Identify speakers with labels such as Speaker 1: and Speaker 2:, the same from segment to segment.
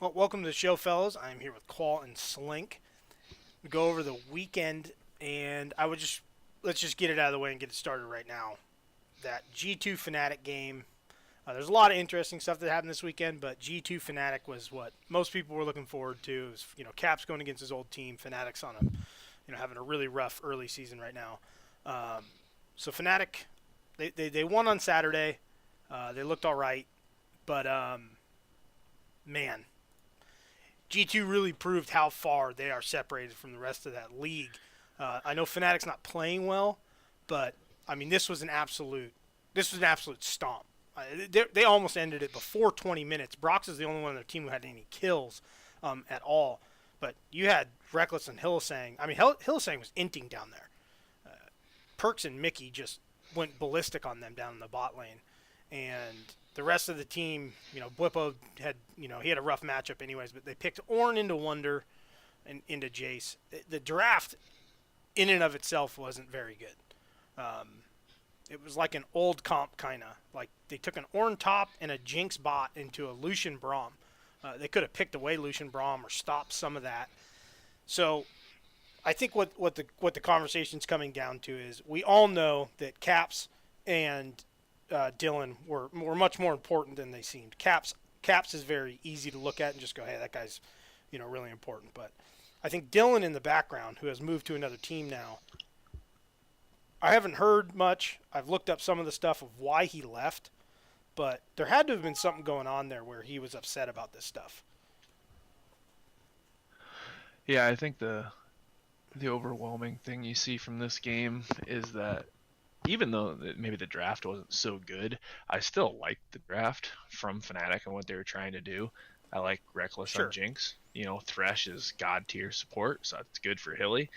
Speaker 1: Well, welcome to the show, fellas. I'm here with Qual and Slink. We go over the weekend, and let's just get it out of the way and get it started right now. That G2 Fnatic game. There's a lot of interesting stuff that happened this weekend, but G2 Fnatic was what most people were looking forward to. It was, Caps going against his old team. Fnatic's on having a really rough early season right now. So Fnatic, they won on Saturday. They looked all right, but man, G2 really proved how far they are separated from the rest of that league. I know Fnatic's not playing well, but I mean this was an absolute stomp. They almost ended it before 20 minutes. Brox is the only one on their team who had any kills at all. But you had Reckless and Hylissang. I mean, Hylissang was inting down there. Perks and Mickey just went ballistic on them down in the bot lane. And the rest of the team, Blippo had, he had a rough matchup anyways, but they picked Ornn into Wonder and into Jace. The draft in and of itself wasn't very good. It was like an old comp kind of. Like they took an Ornn top and a Jinx bot into a Lucian Braum. They could have picked away Lucian Braum or stopped some of that. So I think what the conversation's coming down to is we all know that Caps and Dylan were much more important than they seemed. Caps is very easy to look at and just go, hey, that guy's really important. But I think Dylan in the background, who has moved to another team now, I haven't heard much. I've looked up some of the stuff of why he left, but there had to have been something going on there where he was upset about this stuff.
Speaker 2: Yeah, I think the overwhelming thing you see from this game is that even though maybe the draft wasn't so good, I still like the draft from Fnatic and what they were trying to do. I like Reckless on
Speaker 1: Sure.
Speaker 2: Jinx. Thresh is god tier support, so that's good for Hilly.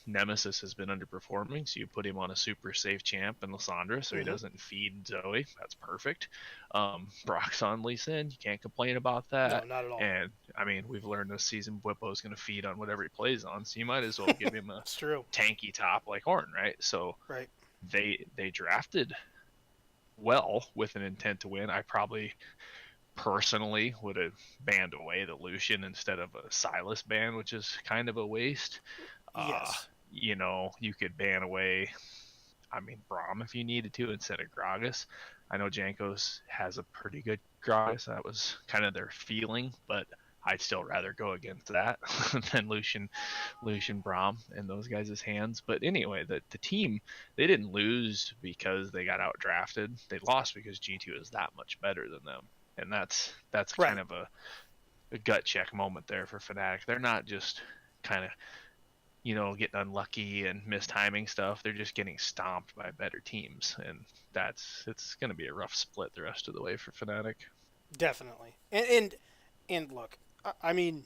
Speaker 2: Nemesis has been underperforming, so you put him on a super safe champ in Lissandra so he
Speaker 1: Mm-hmm.
Speaker 2: doesn't feed Zoe. That's perfect. Brock's on Lee Sin. You can't complain about
Speaker 1: No,
Speaker 2: that.
Speaker 1: not at all.
Speaker 2: And I mean, we've learned this season Bwipo's going to feed on whatever he plays on, so you might as well give him a
Speaker 1: It's true.
Speaker 2: tanky top like Ornn, right? So
Speaker 1: Right.
Speaker 2: they drafted well with an intent to win. I probably personally would have banned away the Lucian instead of a Silas ban, which is kind of a waste. Uh,
Speaker 1: Yes.
Speaker 2: you could ban away, I mean, Braum if you needed to instead of Gragas. I know Jankos has a pretty good Gragas. That was kind of their feeling, but I'd still rather go against that than Lucian Braum in those guys' hands. But anyway, the team, they didn't lose because they got out drafted. They lost because G2 is that much better than them. And that's kind
Speaker 1: Right.
Speaker 2: of a gut check moment there for Fnatic. They're not just kind of getting unlucky and mistiming stuff. They're just getting stomped by better teams, and it's going to be a rough split the rest of the way for Fnatic.
Speaker 1: Definitely. And look, I mean,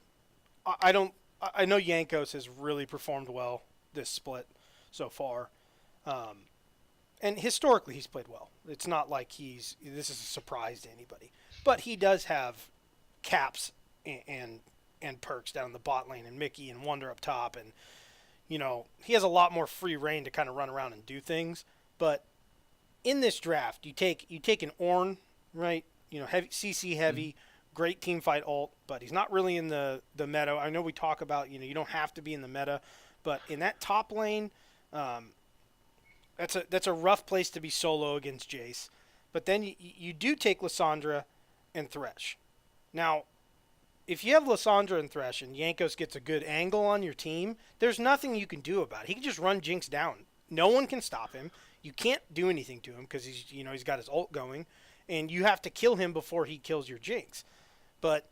Speaker 1: I don't. I know Yankos has really performed well this split so far, um, and historically he's played well. It's not like this is a surprise to anybody, but he does have Caps and Perks down in the bot lane and Mickey and Wonder up top, and he has a lot more free reign to kind of run around and do things. But in this draft, you take an Ornn, right? Heavy CC heavy, great team fight ult, but he's not really in the meta. I know we talk about you don't have to be in the meta, but in that top lane, um, that's a rough place to be solo against Jace. But then you do take Lissandra and Thresh. Now, if you have Lissandra and Thresh and Yankos gets a good angle on your team, there's nothing you can do about it. He can just run Jinx down. No one can stop him. You can't do anything to him because he's got his ult going, and you have to kill him before he kills your Jinx. But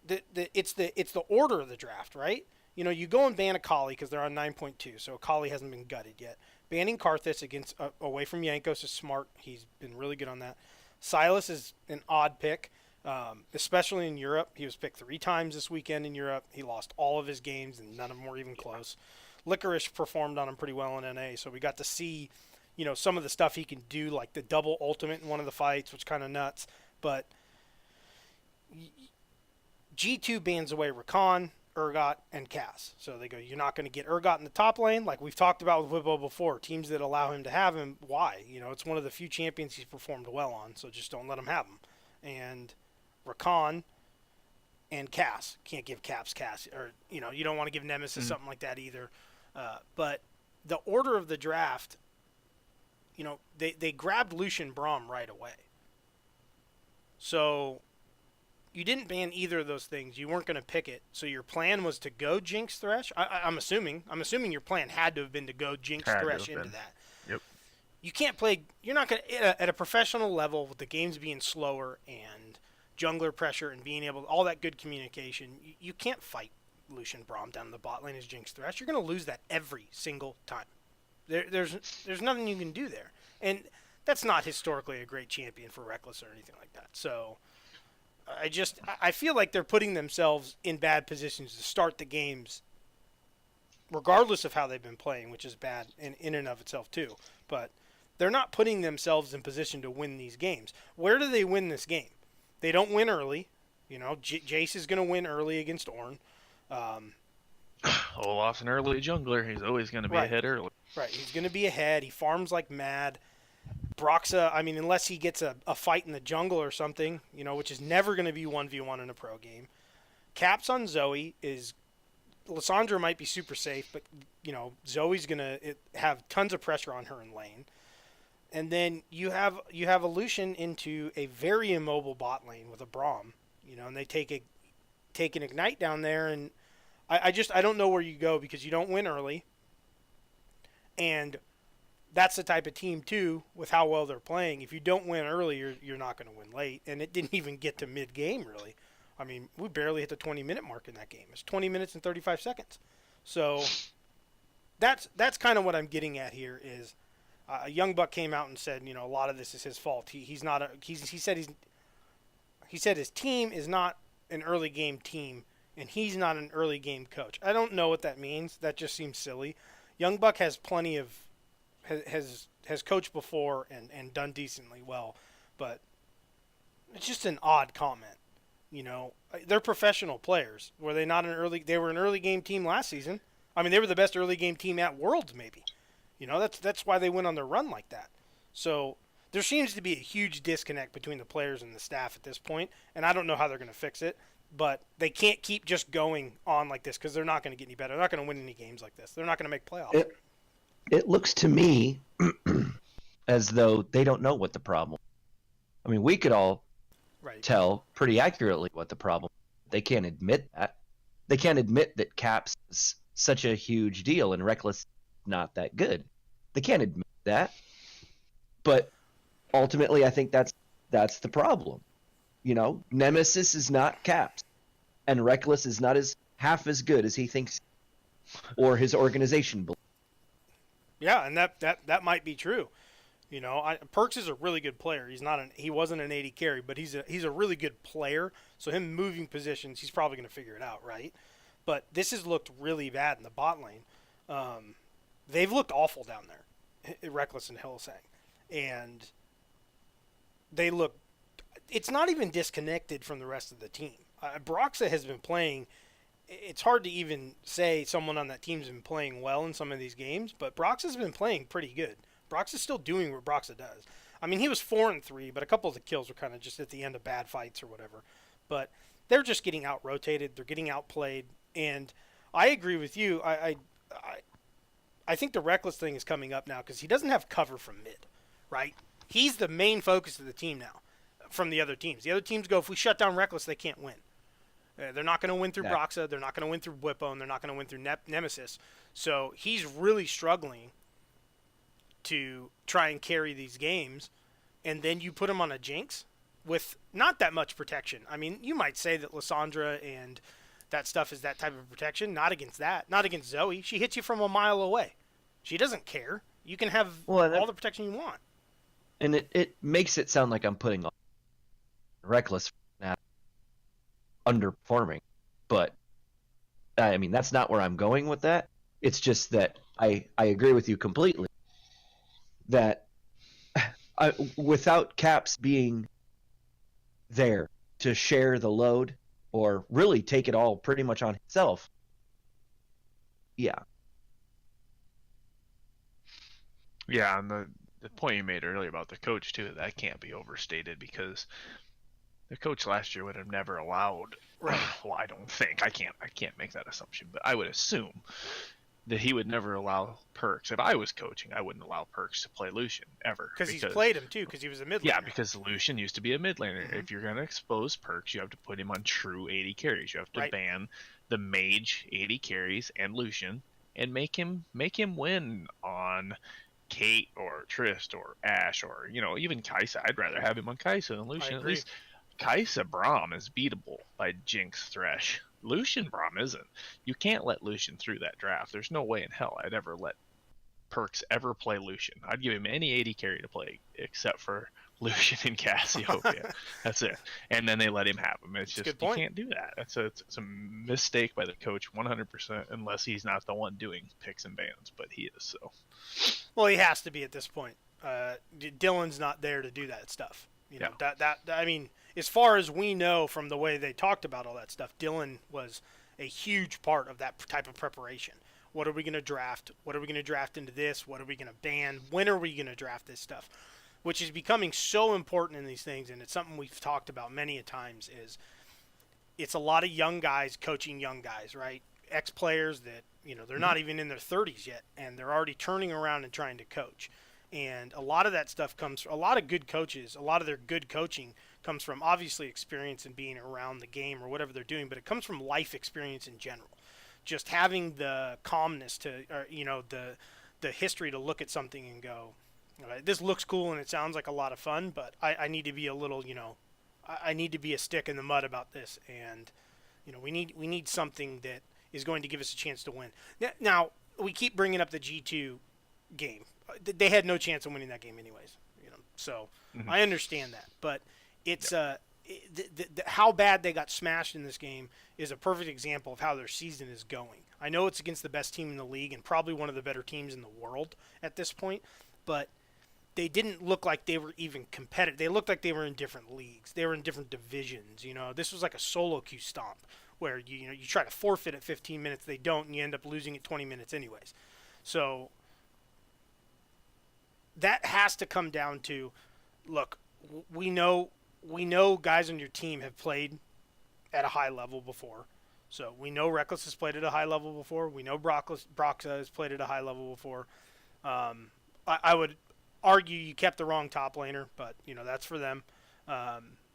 Speaker 1: it's the order of the draft, right? You go and ban Akali because they're on 9.2, so Akali hasn't been gutted yet. Banning Karthus away from Yankos is smart. He's been really good on that. Silas is an odd pick, especially in Europe. He was picked 3 times this weekend in Europe. He lost all of his games, and none of them were even close. Licorice performed on him pretty well in NA, so we got to see, some of the stuff he can do, like the double ultimate in one of the fights, which kind of nuts. But G2 bans away Rakan, Urgot, and Cass. So they go, you're not going to get Urgot in the top lane, like we've talked about with Wibbo before. Teams that allow him to have him, why? It's one of the few champions he's performed well on, so just don't let him have him. And Rakan, and Cass. Can't give Caps Cass, or you don't want to give Nemesis something like that either. But the order of the draft, they grabbed Lucian Braum right away. So you didn't ban either of those things. You weren't going to pick it. So your plan was to go Jinx Thresh. I'm assuming. I'm assuming your plan had to have been to go Jinx Thresh into that.
Speaker 2: Yep.
Speaker 1: You can't play. You're not going to at a professional level with the games being slower and jungler pressure and being able all that good communication. You can't fight Lucian Braum down the bot lane as Jinx Thresh. You're going to lose that every single time. There's nothing you can do there, and that's not historically a great champion for Reckless or anything like that. So I feel like they're putting themselves in bad positions to start the games, regardless of how they've been playing, which is bad in and of itself too. But they're not putting themselves in position to win these games. Where do they win this game? They don't win early. Jace is going to win early against Ornn.
Speaker 2: Olaf's an early jungler. He's always going to be ahead early.
Speaker 1: Right, he's going to be ahead. He farms like mad. Broxa, unless he gets a fight in the jungle or something, which is never going to be 1v1 in a pro game. Caps on Zoe is... Lissandra might be super safe, but, Zoe's going to have tons of pressure on her in lane. And then you have a Lucian into a very immobile bot lane with a Braum, and they take an Ignite down there, and I don't know where you go because you don't win early. And that's the type of team, too, with how well they're playing. If you don't win early, you're not going to win late. And it didn't even get to mid-game, really. We barely hit the 20-minute mark in that game. It's 20 minutes and 35 seconds. So that's kind of what I'm getting at here is Young Buck came out and said, a lot of this is his fault. He said his team is not an early game team, and he's not an early game coach. I don't know what that means. That just seems silly. Young Buck has plenty of has coached before and done decently well, but it's just an odd comment. They're professional players. Were they not they were an early game team last season. They were the best early game team at Worlds maybe. That's why they went on their run like that. So there seems to be a huge disconnect between the players and the staff at this point, and I don't know how they're going to fix it. But they can't keep just going on like this because they're not going to get any better. They're not going to win any games like this. They're not going to make playoffs.
Speaker 3: It looks to me as though they don't know what the problem. We could all tell pretty accurately what the problem. They can't admit that. They can't admit that Caps is such a huge deal and Reckless not that good. They can't admit that. But ultimately, I think that's the problem. Nemesis is not Caps, and Reckless is not half as good as he thinks, or his organization believes.
Speaker 1: Yeah, and that might be true. Perks is a really good player. He wasn't an 80 carry, but he's a really good player. So him moving positions, he's probably going to figure it out, right? But this has looked really bad in the bot lane. They've looked awful down there, Reckless and Hillsang, and they look. It's not even disconnected from the rest of the team. Broxa has been playing. It's hard to even say someone on that team's been playing well in some of these games, but Broxa's been playing pretty good. Broxa's still doing what Broxa does. He was 4-3, but a couple of the kills were kind of just at the end of bad fights or whatever. But they're just getting out-rotated. They're getting outplayed. And I agree with you. I think the Reckless thing is coming up now because he doesn't have cover from mid, right? He's the main focus of the team now. From the other teams. The other teams go, if we shut down Reckless, they can't win. They're not going to win through Broxa. They're not going to win through Whippo, and they're not going to win through Nemesis. So he's really struggling to try and carry these games. And then you put him on a Jinx with not that much protection. You might say that Lissandra and that stuff is that type of protection. Not against that. Not against Zoe. She hits you from a mile away. She doesn't care. You can have all the protection you want.
Speaker 3: And it makes it sound like I'm putting on Reckless now underperforming, but that's not where I'm going with that. It's just that I agree with you completely that without Caps being there to share the load or really take it all pretty much on himself, yeah,
Speaker 2: and the point you made earlier about the coach too, that can't be overstated because The coach last year would have never allowed.
Speaker 1: Right.
Speaker 2: Well, I don't think I can't make that assumption, but I would assume that he would never allow Perks. If I was coaching, I wouldn't allow Perks to play Lucian ever.
Speaker 1: Because he's played him too, because he was a mid laner.
Speaker 2: Yeah, because Lucian used to be a mid laner.
Speaker 1: Mm-hmm.
Speaker 2: If you're going to expose Perks, you have to put him on true AD carries. You have to ban the mage AD carries and Lucian and make him win on Kate or Trist or Ashe or, even Kai'Sa. I'd rather have him on Kai'Sa than Lucian. At least Kai'Sa Braum is beatable by Jinx Thresh. Lucian Braum isn't. You can't let Lucian through that draft. There's no way in hell I'd ever let Perks ever play Lucian. I'd give him any AD carry to play except for Lucian and Cassiopeia. That's it. And then they let him have him. It's just, you can't do that. It's a mistake by the coach 100%, unless he's not the one doing picks and bans, but he is. So.
Speaker 1: Well, he has to be at this point. Dylan's not there to do that stuff. I mean, as far as we know from the way they talked about all that stuff, Dylan was a huge part of that type of preparation. What are we going to draft? What are we going to draft into this? What are we going to ban? When are we going to draft this stuff? Which is becoming so important in these things, and it's something we've talked about many a times, is it's a lot of young guys coaching young guys, right? Ex-players that, they're not even in their 30s yet, and they're already turning around and trying to coach. And a lot of that stuff a lot of good coaches, a lot of their good coaching comes from obviously experience and being around the game or whatever they're doing, but it comes from life experience in general. Just having the calmness to, the history to look at something and go, this looks cool and it sounds like a lot of fun, but I need to be a little, I need to be a stick in the mud about this. And, we need something that is going to give us a chance to win. Now, we keep bringing up the G2 game. They had no chance of winning that game anyways, so I understand that, but it's how bad they got smashed in this game is a perfect example of how their season is going. I know it's against the best team in the league and probably one of the better teams in the world at this point, but they didn't look like they were even competitive. They looked like they were in different leagues. They were in different divisions. This was like a solo queue stomp where you try to forfeit at 15 minutes, they don't, and you end up losing at 20 minutes anyways. So that has to come down to, look, we know guys on your team have played at a high level before. So we know Reckless has played at a high level before. We know Broxa has played at a high level before. I would argue you kept the wrong top laner, but, that's for them.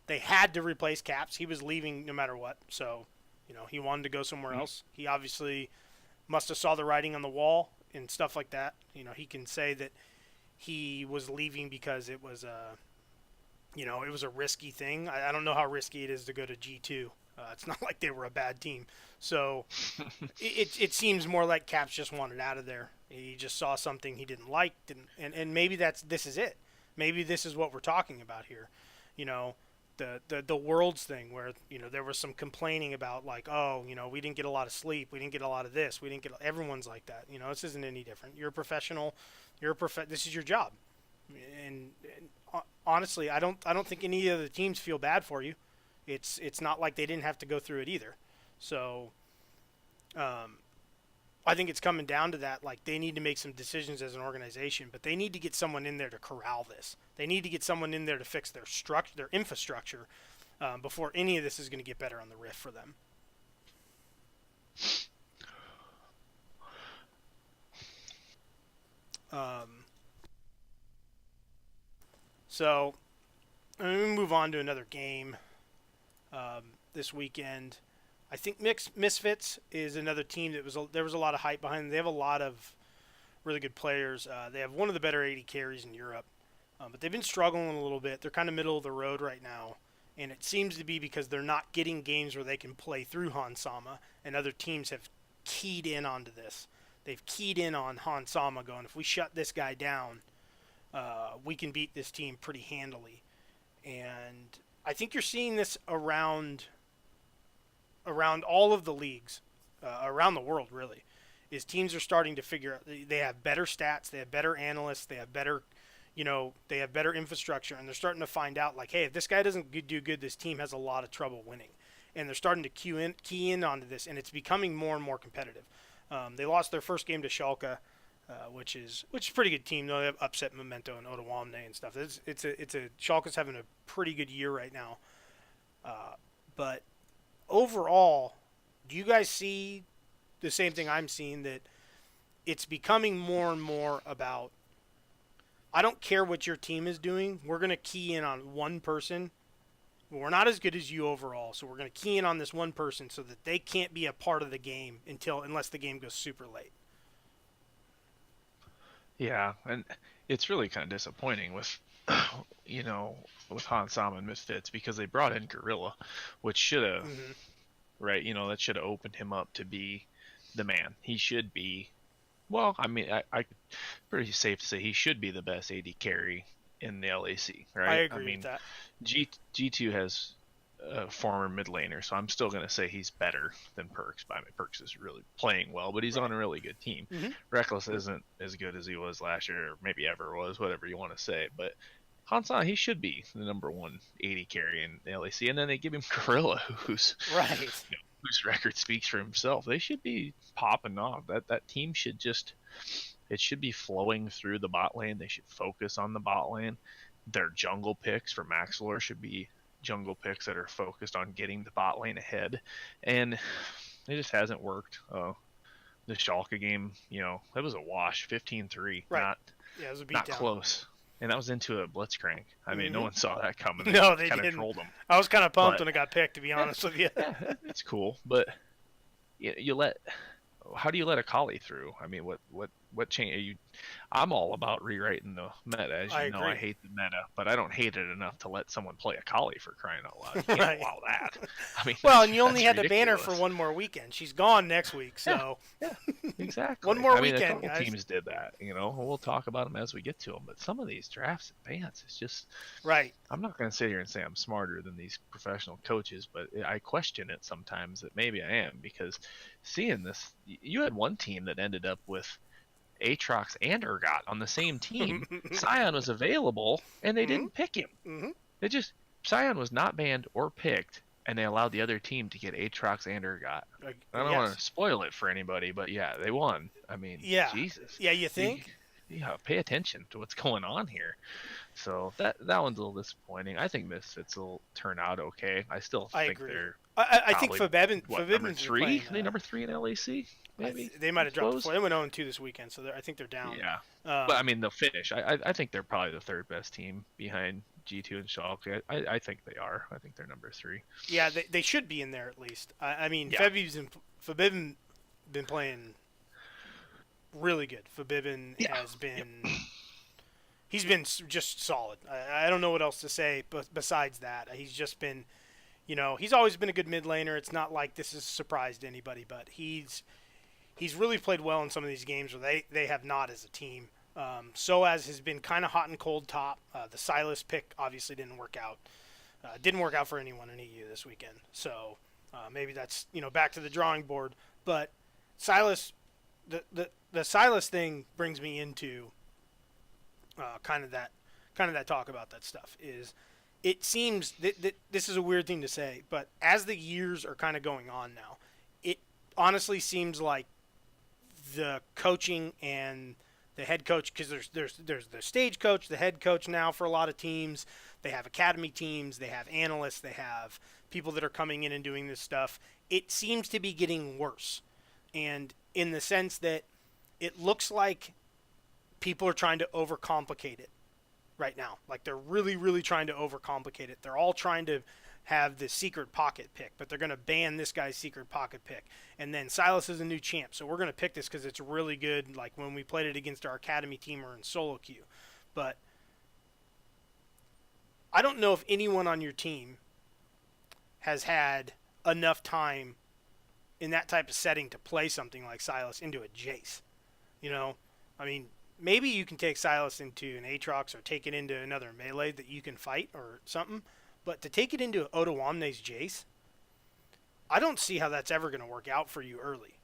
Speaker 1: They had to replace Caps. He was leaving no matter what. So, he wanted to go somewhere else. He obviously must have saw the writing on the wall and stuff like that. He can say that he was leaving because it was it was a risky thing. I don't know how risky it is to go to G2. It's not like they were a bad team. So it seems more like Caps just wanted out of there. He just saw something he didn't like, and maybe this is it. Maybe this is what we're talking about here. The Worlds thing where, there was some complaining about like, we didn't get a lot of sleep. We didn't get a lot of this. Everyone's like that. This isn't any different. You're a professional. This is your job. And honestly, I don't think any of the teams feel bad for you. It's not like they didn't have to go through it either. So, I think it's coming down to that. Like, they need to make some decisions as an organization, but they need to get someone in there to corral this. They need to get someone in there to fix their infrastructure, before any of this is going to get better on the Rift for them. So, I'm going to move on to another game this weekend. I think Misfits is another team that there was a lot of hype behind them. They have a lot of really good players. They have one of the better AD carries in Europe, but they've been struggling a little bit. They're kind of middle of the road right now, and it seems to be because they're not getting games where they can play through Han Sama, and other teams have keyed in onto this. They've keyed in on Han Sama going, if we shut this guy down, we can beat this team pretty handily. And I think you're seeing this around all of the leagues, around the world really, is teams are starting to figure out they have better stats, they have better analysts, they have better infrastructure, and they're starting to find out like, hey, if this guy doesn't do good, this team has a lot of trouble winning. And they're starting to key in onto this, and it's becoming more and more competitive. They lost their first game to Schalke, which is a pretty good team though. They have upset Memento and Ottawamne and stuff. Schalke's having a pretty good year right now. But overall, do you guys see the same thing I'm seeing, that it's becoming more and more about, I don't care what your team is doing, we're going to key in on one person. We're not as good as you overall, so we're going to key in on this one person so that they can't be a part of the game unless the game goes super late.
Speaker 2: Yeah, and it's really kind of disappointing with, with Hansama and Misfits, because they brought in Gorilla, which should have, right, that should have opened him up to be the man. He should be, well, I mean, I pretty safe to say he should be the best AD carry in the LEC, right?
Speaker 1: I agree with that.
Speaker 2: G2 has a former mid laner, so I'm still going to say he's better than Perks. I mean, Perks is really playing well, but he's on a really good team. Reckless isn't as good as he was last year, or maybe ever was, whatever you want to say. But Hansan, he should be the number one AD carry in the LEC, and then they give him Gorilla, whose record speaks for himself. They should be popping off. That team should it should be flowing through the bot lane. They should focus on the bot lane. Their jungle picks for Maxwell should be jungle picks that are focused on getting the bot lane ahead, and it just hasn't worked. The Schalke game, that was a wash, 15-3.
Speaker 1: Right. It was a beatdown.
Speaker 2: Not close. And that was into a blitzcrank. I mean, no one saw that coming.
Speaker 1: No, they
Speaker 2: kind
Speaker 1: didn't.
Speaker 2: of trolled them.
Speaker 1: I was kind of pumped when it got picked, to be honest with you.
Speaker 2: Yeah, it's cool, but how do you let Akali through? I mean, what change? I'm all about rewriting the meta. As you know, I hate the meta, but I don't hate it enough to let someone play Akali, for crying out loud. You can't allow that. I mean,
Speaker 1: well, and you only had to ban her for one more weekend. She's gone next week, so
Speaker 2: yeah, exactly.
Speaker 1: One more
Speaker 2: weekend.
Speaker 1: A
Speaker 2: couple
Speaker 1: guys.
Speaker 2: Teams did that. We'll talk about them as we get to them. But some of these drafts and bans, it's just
Speaker 1: right.
Speaker 2: I'm not going to sit here and say I'm smarter than these professional coaches, but I question it sometimes that maybe I am, because seeing this, you had one team that ended up with Aatrox and Urgot on the same team. Sion was available, and they didn't pick him. Sion was not banned or picked, and they allowed the other team to get Aatrox and Urgot. I don't want to spoil it for anybody, but yeah, they won. I mean, Jesus.
Speaker 1: Yeah, you think?
Speaker 2: Pay attention to what's going on here. So that one's a little disappointing. I think Misfits will turn out okay. I still think they're.
Speaker 1: I think Forbidden's
Speaker 2: number 3? Are they number 3 in LEC? Maybe
Speaker 1: they might have dropped the. They went 0-2 this weekend, so I think they're down.
Speaker 2: Yeah, but I mean they'll finish. I think they're probably the third best team behind G2 and Schalke. I think they are. I think they're number 3.
Speaker 1: Yeah, they should be in there at least. I mean, Forbidden been playing really good. Forbidden has been. He's been just solid. I don't know what else to say, but besides that, he's just been. He's always been a good mid laner. It's not like this has surprised anybody, but he's really played well in some of these games where they have not as a team. Soaz has been kind of hot and cold top. The Silas pick obviously didn't work out. Didn't work out for anyone in EU this weekend. So maybe that's back to the drawing board. But Silas, the Silas thing brings me into kind of that talk about that stuff. It seems that this is a weird thing to say, but as the years are kind of going on now, it honestly seems like the coaching and the head coach, because there's the stage coach, the head coach now for a lot of teams. They have academy teams, they have analysts, they have people that are coming in and doing this stuff. It seems to be getting worse, and in the sense that it looks like people are trying to overcomplicate it right now. Like they're really, really trying to overcomplicate it. They're all trying to have the secret pocket pick, but they're going to ban this guy's secret pocket pick. And then Silas is a new champ, so we're going to pick this because it's really good, like when we played it against our academy team or in solo queue. But I don't know if anyone on your team has had enough time in that type of setting to play something like Silas into a Jace. I mean, maybe you can take Silas into an Aatrox or take it into another melee that you can fight or something. But to take it into Odoamne's Jace, I don't see how that's ever going to work out for you early.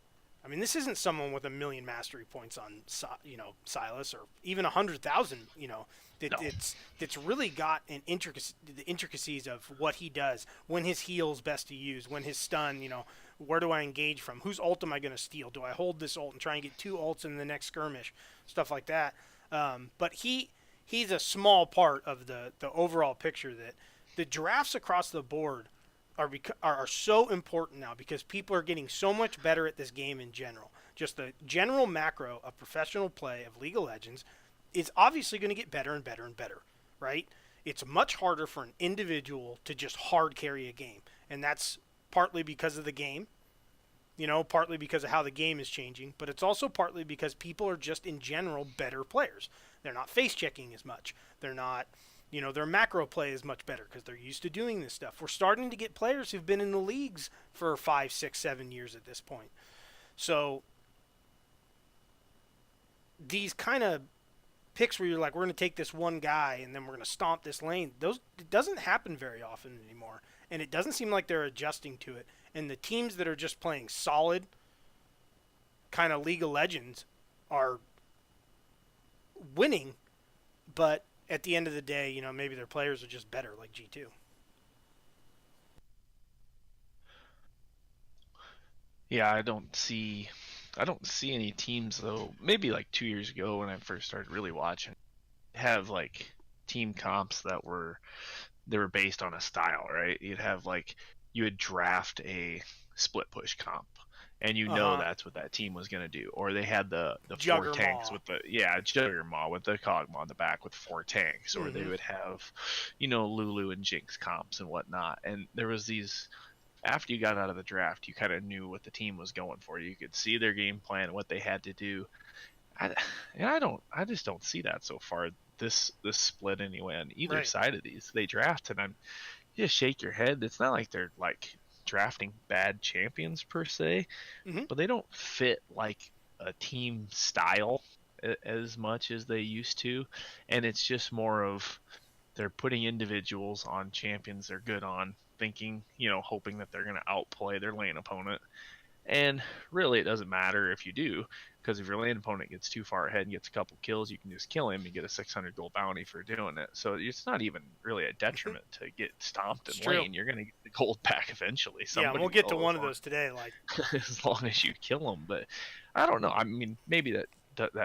Speaker 1: I mean, this isn't someone with 1 million mastery points on, Silas, or even 100,000. It's really got the intricacies of what he does, when his heal's best to use, when his stun. Where do I engage from? Whose ult am I going to steal? Do I hold this ult and try and get 2 ults in the next skirmish? Stuff like that. But he's a small part of the overall picture that the drafts across the board are so important now because people are getting so much better at this game in general. Just the general macro of professional play of League of Legends is obviously going to get better and better and better, right? It's much harder for an individual to just hard carry a game, and that's partly because of the game, partly because of how the game is changing, but it's also partly because people are just in general better players. They're not face checking as much. They're not, their macro play is much better because they're used to doing this stuff. We're starting to get players who've been in the leagues for 5, 6, 7 years at this point. So these kind of picks where you're like, we're going to take this one guy and then we're going to stomp this lane, it doesn't happen very often anymore. And it doesn't seem like they're adjusting to it. And the teams that are just playing solid kind of League of Legends are winning, but at the end of the day, maybe their players are just better, like G2.
Speaker 2: Yeah, I don't see any teams though. Maybe like 2 years ago when I first started really watching, have like team comps that were based on a style, right? You would draft a split push comp, and that's what that team was going to do. Or they had the four tanks with the Juggermaw with the Cogmaw on the back with 4 tanks, or they would have Lulu and Jinx comps and whatnot. And there was these, after you got out of the draft, you kind of knew what the team was going for. You could see their game plan and what they had to do. I just don't see that so far. This split anyway on either side of these. They draft, and you just shake your head. It's not like they're like drafting bad champions per se, but they don't fit like a team style as much as they used to. And it's just more of they're putting individuals on champions they're good on, thinking, hoping that they're going to outplay their lane opponent. And really, it doesn't matter if you do, because if your lane opponent gets too far ahead and gets a couple kills, you can just kill him and get a 600 gold bounty for doing it. So it's not even really a detriment to get stomped in lane. You're going to get the gold back eventually.
Speaker 1: Yeah, we'll get to one of those today.
Speaker 2: As long as you kill them. But I don't know. I mean, maybe that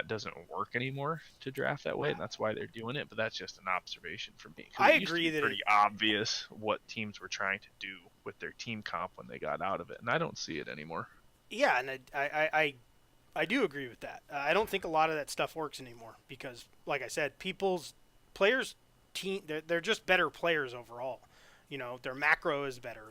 Speaker 2: doesn't work anymore to draft that way, and that's why they're doing it. But that's just an observation from me.
Speaker 1: I agree that
Speaker 2: it's pretty obvious what teams were trying to do with their team comp when they got out of it, and I don't see it anymore.
Speaker 1: Yeah, and I do agree with that. I don't think a lot of that stuff works anymore because, like I said, they're just better players overall. Their macro is better.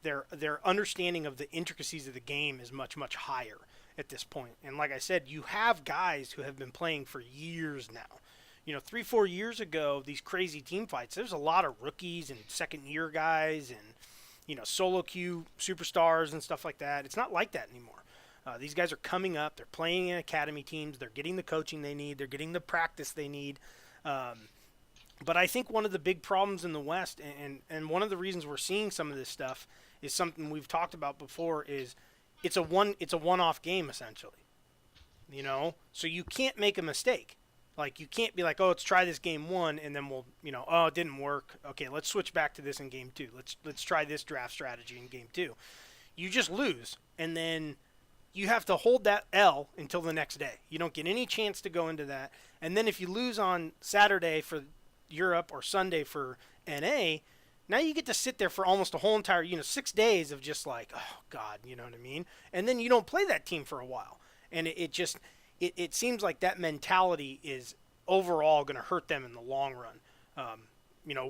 Speaker 1: Their understanding of the intricacies of the game is much, much higher at this point. And like I said, you have guys who have been playing for years now. 3-4 years ago, these crazy team fights, there's a lot of rookies and second-year guys and, solo queue superstars and stuff like that. It's not like that anymore. These guys are coming up. They're playing in academy teams. They're getting the coaching they need. They're getting the practice they need. But I think one of the big problems in the West, and one of the reasons we're seeing some of this stuff is something we've talked about before, is it's a one-off game essentially. So you can't make a mistake. Like, you can't be like, oh, let's try this game 1, and then we'll, oh, it didn't work. Okay, let's switch back to this in game 2. Let's try this draft strategy in game 2. You just lose, and then you have to hold that L until the next day. You don't get any chance to go into that. And then if you lose on Saturday for Europe or Sunday for NA, now you get to sit there for almost a whole entire, 6 days of just like, oh, God, you know what I mean? And then you don't play that team for a while. And it seems like that mentality is overall going to hurt them in the long run.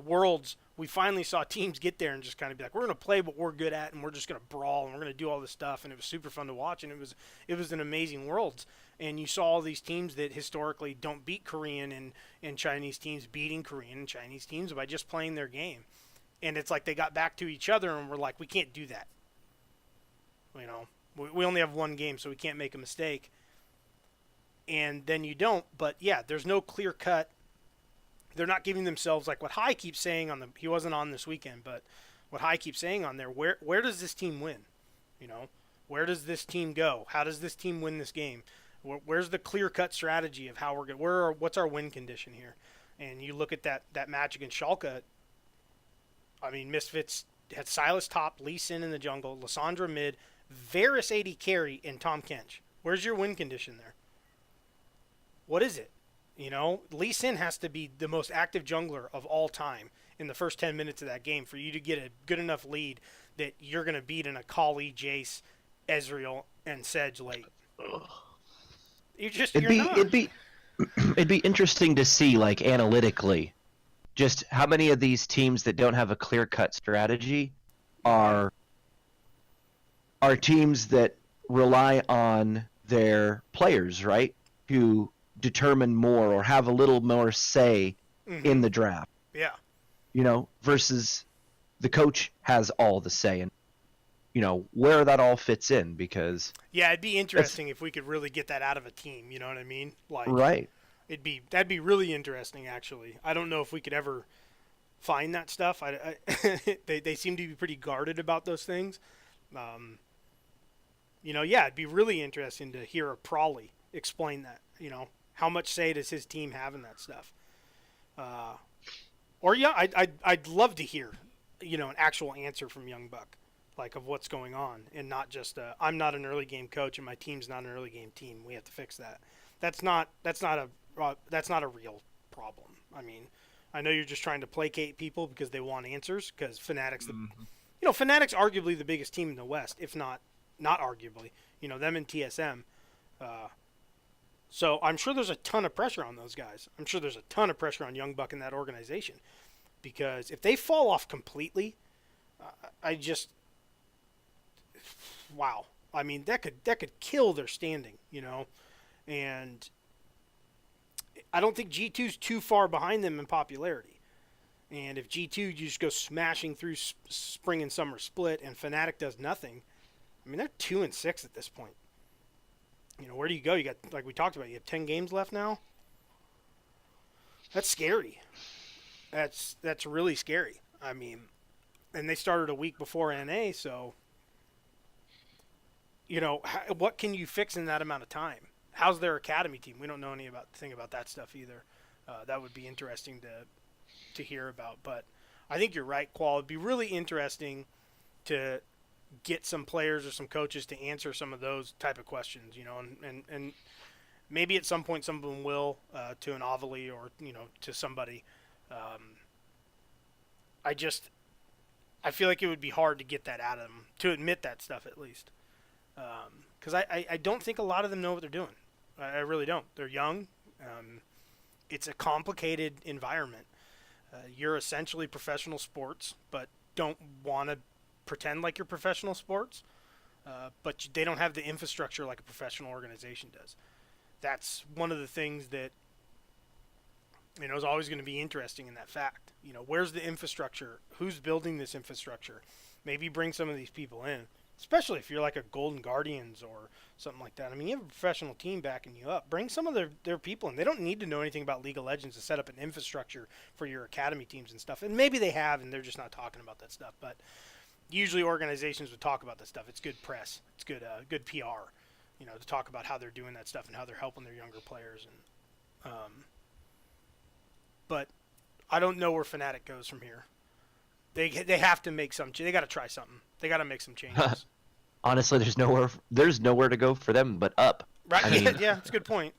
Speaker 1: Worlds, we finally saw teams get there and just kind of be like, we're going to play what we're good at, and we're just going to brawl, and we're going to do all this stuff, and it was super fun to watch, and it was an amazing Worlds. And you saw all these teams that historically don't beat Korean and Chinese teams beating Korean and Chinese teams by just playing their game. And it's like they got back to each other and were like, we can't do that. We only have one game, so we can't make a mistake. And then you don't. But, yeah, there's no clear cut. They're not giving themselves, like what Hai keeps saying he wasn't on this weekend, but what Hai keeps saying on there, where does this team win? Where does this team go? How does this team win this game? Where's the clear-cut strategy of how we're going? What's our win condition here? And you look at that match against Schalke. I mean, Misfits had Silas top, Lee Sin in the jungle, Lissandra mid, Varus AD carry, and Tom Kench. Where's your win condition there? What is it? Lee Sin has to be the most active jungler of all time, in the first 10 minutes of that game for you to get a good enough lead that you're going to beat an Akali, Jace, Ezreal, and Sedge late.
Speaker 3: It'd be interesting to see, like, analytically, just how many of these teams that don't have a clear-cut strategy are teams that rely on their players, right, who determine more or have a little more say in the draft.
Speaker 1: Yeah.
Speaker 3: You know, versus the coach has all the say, and you know where that all fits in, because
Speaker 1: it'd be interesting if we could really get that out of a team. You know what I mean? Like,
Speaker 3: right.
Speaker 1: That'd be really interesting. Actually, I don't know if we could ever find that stuff. They seem to be pretty guarded about those things. You know, it'd be really interesting to hear a Prawley explain that. You know, how much say does his team have in that stuff? I'd love to hear, you know, an actual answer from Young Buck, like, of what's going on, and not just I'm not an early game coach and my team's not an early game team. We have to fix that. That's not a real problem. I mean, I know you're just trying to placate people because they want answers. Because Fnatic's Fnatic's arguably the biggest team in the West, if not arguably. You know, them and TSM. So I'm sure there's a ton of pressure on those guys. I'm sure there's a ton of pressure on Young Buck and that organization, because if they fall off completely, wow. I mean, that could kill their standing, you know, and I don't think G2's too far behind them in popularity. And if G2 you just go smashing through spring and summer split, and Fnatic does nothing, I mean, they're 2-6 at this point. You know, where do you go? You got, like we talked about, you have 10 games left now. That's scary. That's really scary. I mean, and they started a week before NA, so, you know, what can you fix in that amount of time? How's their academy team? We don't know anything about that stuff either. That would be interesting to hear about. But I think you're right, Qual. It'd be really interesting to get some players or some coaches to answer some of those type of questions, you know, and maybe at some point some of them will, to an Ovally or, you know, to somebody. I feel like it would be hard to get that out of them, to admit that stuff at least. Because I don't think a lot of them know what they're doing. I really don't. They're young. It's a complicated environment. You're essentially professional sports, but don't want to pretend like you're professional sports. But they don't have the infrastructure like a professional organization does. That's one of the things that, you know, is always going to be interesting in that fact. You know, where's the infrastructure? Who's building this infrastructure? Maybe bring some of these people in, especially if you're like a Golden Guardians or something like that. I mean, you have a professional team backing you up. Bring some of their people in. They don't need to know anything about League of Legends to set up an infrastructure for your academy teams and stuff. And maybe they have, and they're just not talking about that stuff. But usually organizations would talk about that stuff. It's good press. It's good PR, you know, to talk about how they're doing that stuff and how they're helping their younger players. And but I don't know where Fnatic goes from here. They have to make some. They got to try something. They got to make some changes.
Speaker 3: Honestly, there's nowhere to go for them but up.
Speaker 1: Right?
Speaker 3: I mean,
Speaker 1: yeah, that's a good point.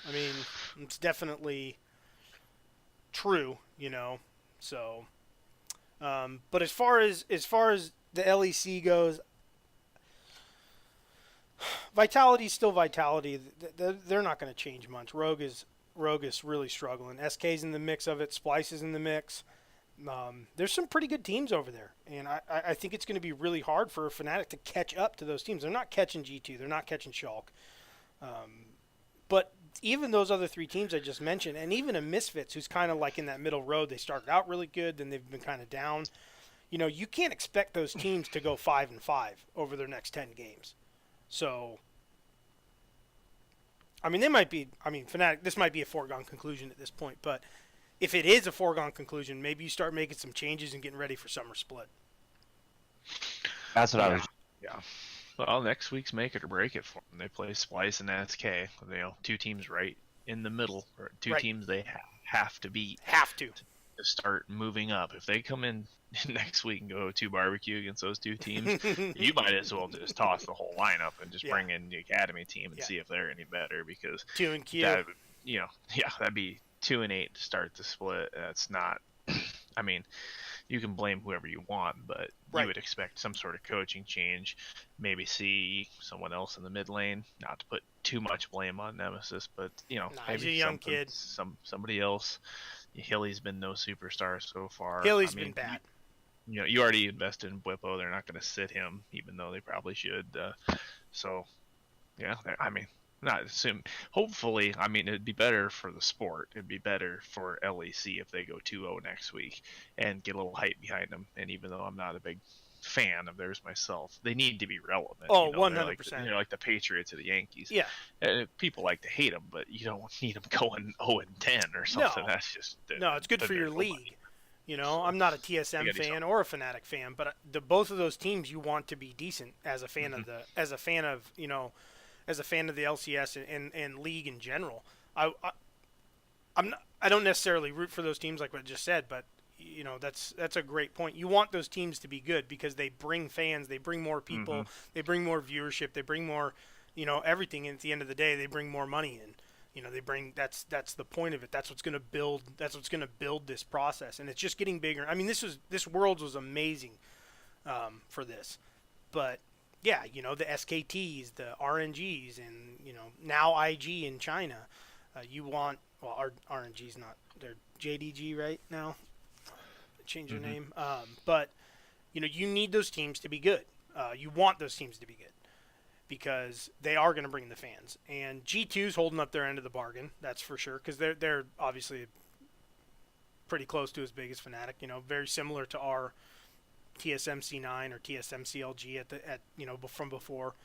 Speaker 1: I mean, it's definitely true, you know. So, but as far as the LEC goes, Vitality's still Vitality. They're not going to change much. Rogue is really struggling. SK's in the mix of it. Splice is in the mix. There's some pretty good teams over there, and I think it's going to be really hard for Fnatic to catch up to those teams. They're not catching G2. They're not catching Shulk. But even those other three teams I just mentioned, and even a Misfits, who's kind of like in that middle road. They started out really good, then they've been kind of down. You know, you can't expect those teams to go 5-5 over their next 10 games. So, I mean, Fnatic, this might be a foregone conclusion at this point, but if it is a foregone conclusion, maybe you start making some changes and getting ready for summer split.
Speaker 3: That's what I was.
Speaker 2: Yeah. Well, next week's make it or break it for them. They play Splice and SK. You know, two teams right in the middle, or two teams they have to beat.
Speaker 1: Have to
Speaker 2: start moving up. If they come in next week and go to barbecue against those two teams, you might as well just toss the whole lineup and just bring in the academy team and see if they're any better, because
Speaker 1: 2 and Q.
Speaker 2: That'd be 2-8 to start the split. That's not I mean, you can blame whoever you want, but
Speaker 1: Right.
Speaker 2: you would expect some sort of coaching change. Maybe see someone else in the mid lane. Not to put too much blame on Nemesis, but
Speaker 1: Nah, he's
Speaker 2: maybe
Speaker 1: a young kid.
Speaker 2: somebody else. Hilly's been no superstar so far.
Speaker 1: Hilly's
Speaker 2: I
Speaker 1: been
Speaker 2: mean,
Speaker 1: bad.
Speaker 2: you already invested in Bwipo. They're not going to sit him, even though they probably should. So yeah, I mean, not assume. Hopefully, I mean, it'd be better for the sport. It'd be better for LEC if they go 2-0 next week and get a little hype behind them. And even though I'm not a big fan of theirs myself, they need to be relevant.
Speaker 1: Oh,
Speaker 2: you know,
Speaker 1: 100%.
Speaker 2: They're like the Patriots or the Yankees.
Speaker 1: Yeah.
Speaker 2: People like to hate them, but you don't need them going 0-10 or something.
Speaker 1: No.
Speaker 2: That's just
Speaker 1: No, it's good for your league. You know, I'm not a TSM fan or a Fnatic fan, but both of those teams you want to be decent as a fan of the as a fan of the LCS and league in general. I don't necessarily root for those teams like what I just said, but you know that's a great point. You want those teams to be good because they bring fans, they bring more people, they bring more viewership, they bring more, everything. And at the end of the day, they bring more money in. They bring that's the point of it. That's what's going to build. That's what's going to build this process, and it's just getting bigger. I mean, this Worlds was amazing for this, but yeah, the SKTs, the RNGs, and now IG in China. You want RNG's not, they're JDG right now. Change their name, but you need those teams to be good. You want those teams to be good, because they are going to bring the fans. And G2's holding up their end of the bargain, that's for sure, because they're obviously pretty close to as big as Fnatic. Very similar to our TSMC9 or TSMCLG from before.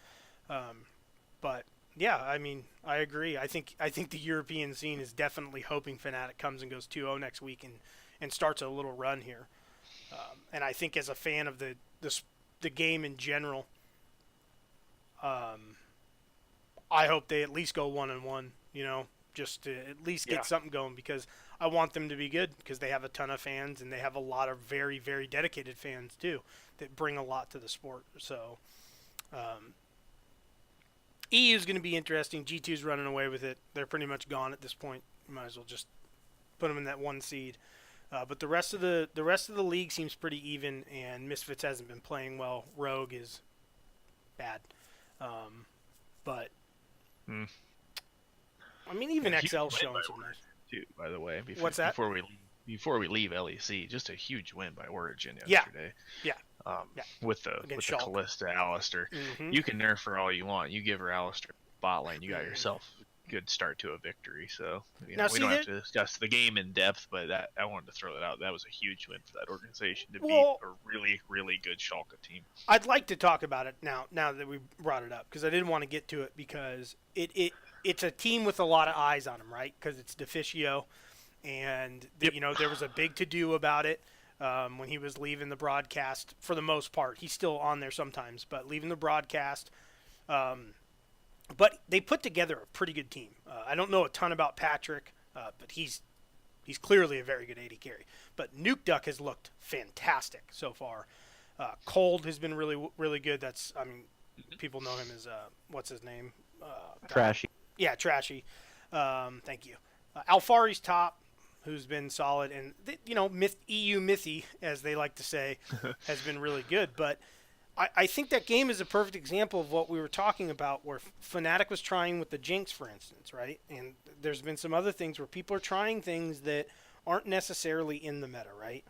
Speaker 1: But yeah, I mean, I agree. I think the European scene is definitely hoping Fnatic comes and goes 2-0 next week and starts a little run here. And I think as a fan of the game in general, I hope they at least go 1-1, just to at least get something going, because I want them to be good, because they have a ton of fans and they have a lot of very, very dedicated fans too that bring a lot to the sport. So EU is going to be interesting. G2's running away with it. They're pretty much gone at this point. You might as well just put them in that one seed. But the rest of the league seems pretty even, and Misfits hasn't been playing well. Rogue is bad. But I mean, even XL showing some nice.
Speaker 2: Too, by the way,
Speaker 1: What's that?
Speaker 2: Before we leave LEC, just a huge win by Origin yesterday.
Speaker 1: Yeah.
Speaker 2: With the Kalista Alistar. You can nerf her all you want. You give her Alistar bot lane, you got yourself a good start to a victory. So we don't have to discuss the game in depth, but I wanted to throw that out. That was a huge win for that organization to beat a really, really good Schalke team.
Speaker 1: I'd like to talk about it now that we brought it up, because I didn't want to get to it, because it's a team with a lot of eyes on them, right? Because it's Deficio, and there was a big to-do about it when he was leaving the broadcast. For the most part, he's still on there sometimes, but leaving the broadcast. But they put together a pretty good team. I don't know a ton about Patrick, but he's clearly a very good AD carry. But Nuke Duck has looked fantastic so far. Cold has been really, really good. People know him as what's his name?
Speaker 3: Trashy.
Speaker 1: Yeah, Trashy. Thank you. Alfari's top, who's been solid, and EU Mithy, as they like to say, has been really good. But I think that game is a perfect example of what we were talking about, where Fnatic was trying with the Jinx, for instance, right? And there's been some other things where people are trying things that aren't necessarily in the meta, right?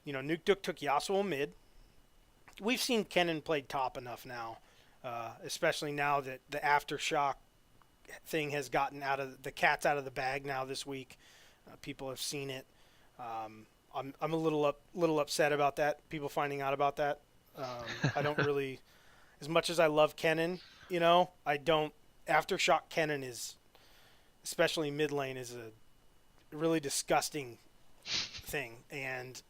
Speaker 1: Nuke Duck took Yasuo mid. We've seen Kennen play top enough now, especially now that the Aftershock thing has gotten the cat's out of the bag now this week. People have seen it. I'm a little upset about that. People finding out about that. I don't really, as much as I love Kennen, I don't. Aftershock Kennen is, especially mid lane, is a really disgusting thing. And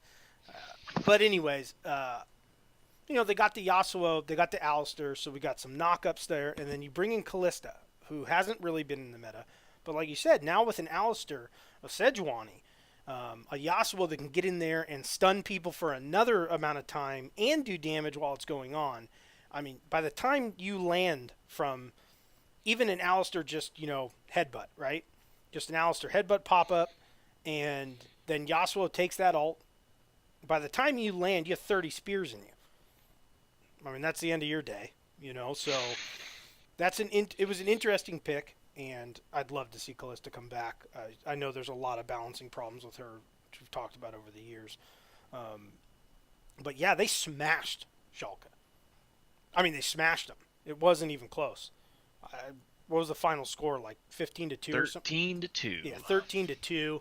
Speaker 1: but anyways, they got the Yasuo, they got the Alistar, so we got some knockups there, and then you bring in Kalista, who hasn't really been in the meta, but like you said, now with an Alistar of Sejuani, a Yasuo that can get in there and stun people for another amount of time and do damage while it's going on. I mean, by the time you land from even an Alistar just, headbutt, right? Just an Alistar headbutt pop up, and then Yasuo takes that ult, by the time you land, you have 30 spears in you. I mean, that's the end of your day, So that's it was an interesting pick, and I'd love to see Callista come back. I know there's a lot of balancing problems with her, which we've talked about over the years. But yeah, they smashed Schalke. I mean, they smashed them. It wasn't even close. What was the final score? Like 15-2 or something?
Speaker 2: 13-2.
Speaker 1: Yeah, 13-2.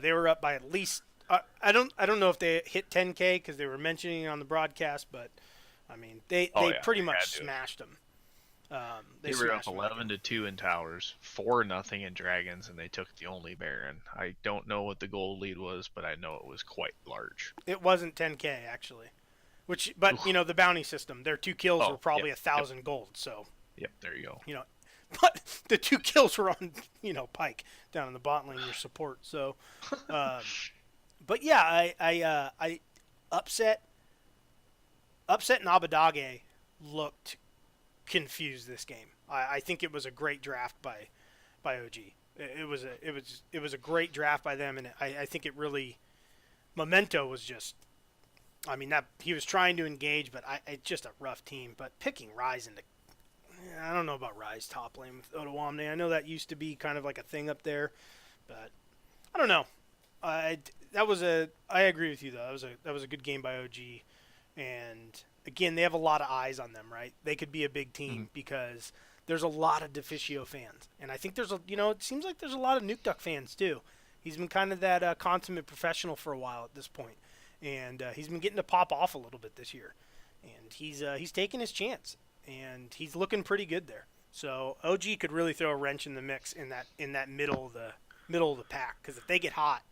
Speaker 1: They were up by at least. I don't know if they hit 10K because they were mentioning it on the broadcast, but I mean they pretty much smashed them.
Speaker 2: They were up 11-2 in towers, 4-0 in dragons, and they took the only Baron. I don't know what the goal lead was, but I know it was quite large.
Speaker 1: It wasn't 10K actually, but the bounty system, their 2 kills were probably 1,000 gold. So
Speaker 2: yep, there you go.
Speaker 1: But the 2 kills were on Pike down in the bot lane, your support. So, but yeah, I upset Nabadage looked confused this game. I think it was a great draft by OG. It was a great draft by them, and I think it really Memento was just. I mean that he was trying to engage, but it's just a rough team. But picking Ryze into I don't know about Ryze top lane with Otawamne. I know that used to be kind of like a thing up there, but I don't know. I agree with you though. That was a good game by OG, and again they have a lot of eyes on them, right? They could be a big team because there's a lot of Deficio fans, and I think there's it seems like there's a lot of Nuke Duck fans too. He's been kind of that consummate professional for a while at this point, and he's been getting to pop off a little bit this year, and he's taking his chance. And he's looking pretty good there. So OG could really throw a wrench in the mix in that middle of the pack, because if they get hot,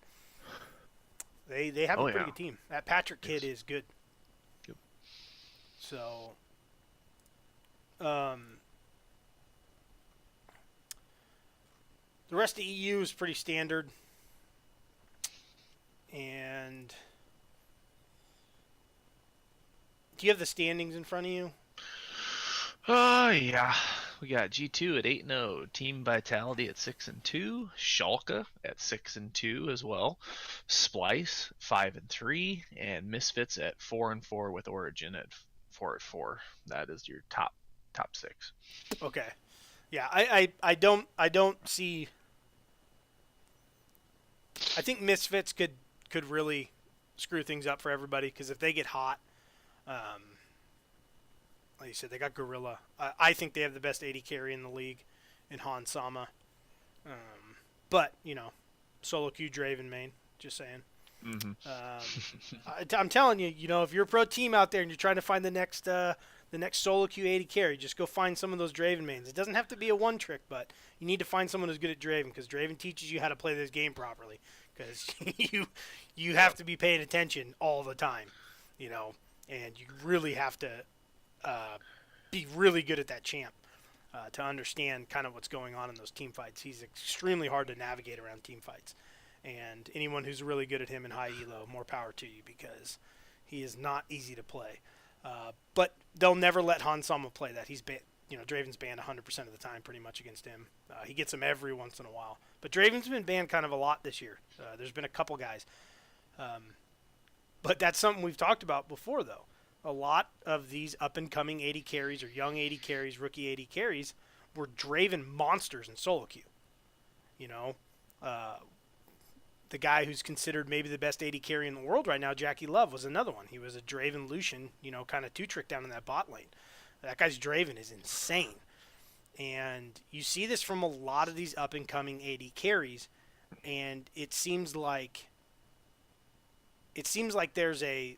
Speaker 1: they have a pretty good team. That Patrick kid is good.
Speaker 2: Yep.
Speaker 1: So, the rest of EU is pretty standard, and do you have the standings in front of you?
Speaker 2: Oh, yeah. We got G2 at 8-0, Team Vitality at 6-2, Schalke at 6-2 as well, Splice 5-3, and Misfits at 4-4 with Origin at 4-4. That is your top 6.
Speaker 1: Okay. Yeah, I don't see. I think Misfits could really screw things up for everybody, because if they get hot, like you said, they got Gorilla. I think they have the best AD carry in the league in Han Sama. But, solo queue Draven main, just saying.
Speaker 2: Mm-hmm.
Speaker 1: I'm telling you, if you're a pro team out there and you're trying to find the next solo queue AD carry, just go find some of those Draven mains. It doesn't have to be a one trick, but you need to find someone who's good at Draven, because Draven teaches you how to play this game properly, because you have to be paying attention all the time, and you really have to be really good at that champ to understand kind of what's going on in those team fights. He's extremely hard to navigate around team fights, and anyone who's really good at him in high elo, more power to you, because he is not easy to play. But they'll never let Han Sama play that. He's Draven's banned 100% of the time pretty much against him. He gets him every once in a while, but Draven's been banned kind of a lot this year. There's been a couple guys, but that's something we've talked about before though. A lot of these up-and-coming AD carries or young AD carries, rookie AD carries, were Draven monsters in solo queue. The guy who's considered maybe the best AD carry in the world right now, Jackie Love, was another one. He was a Draven Lucian, kind of two-trick down in that bot lane. That guy's Draven is insane. And you see this from a lot of these up-and-coming AD carries, and it seems like there is a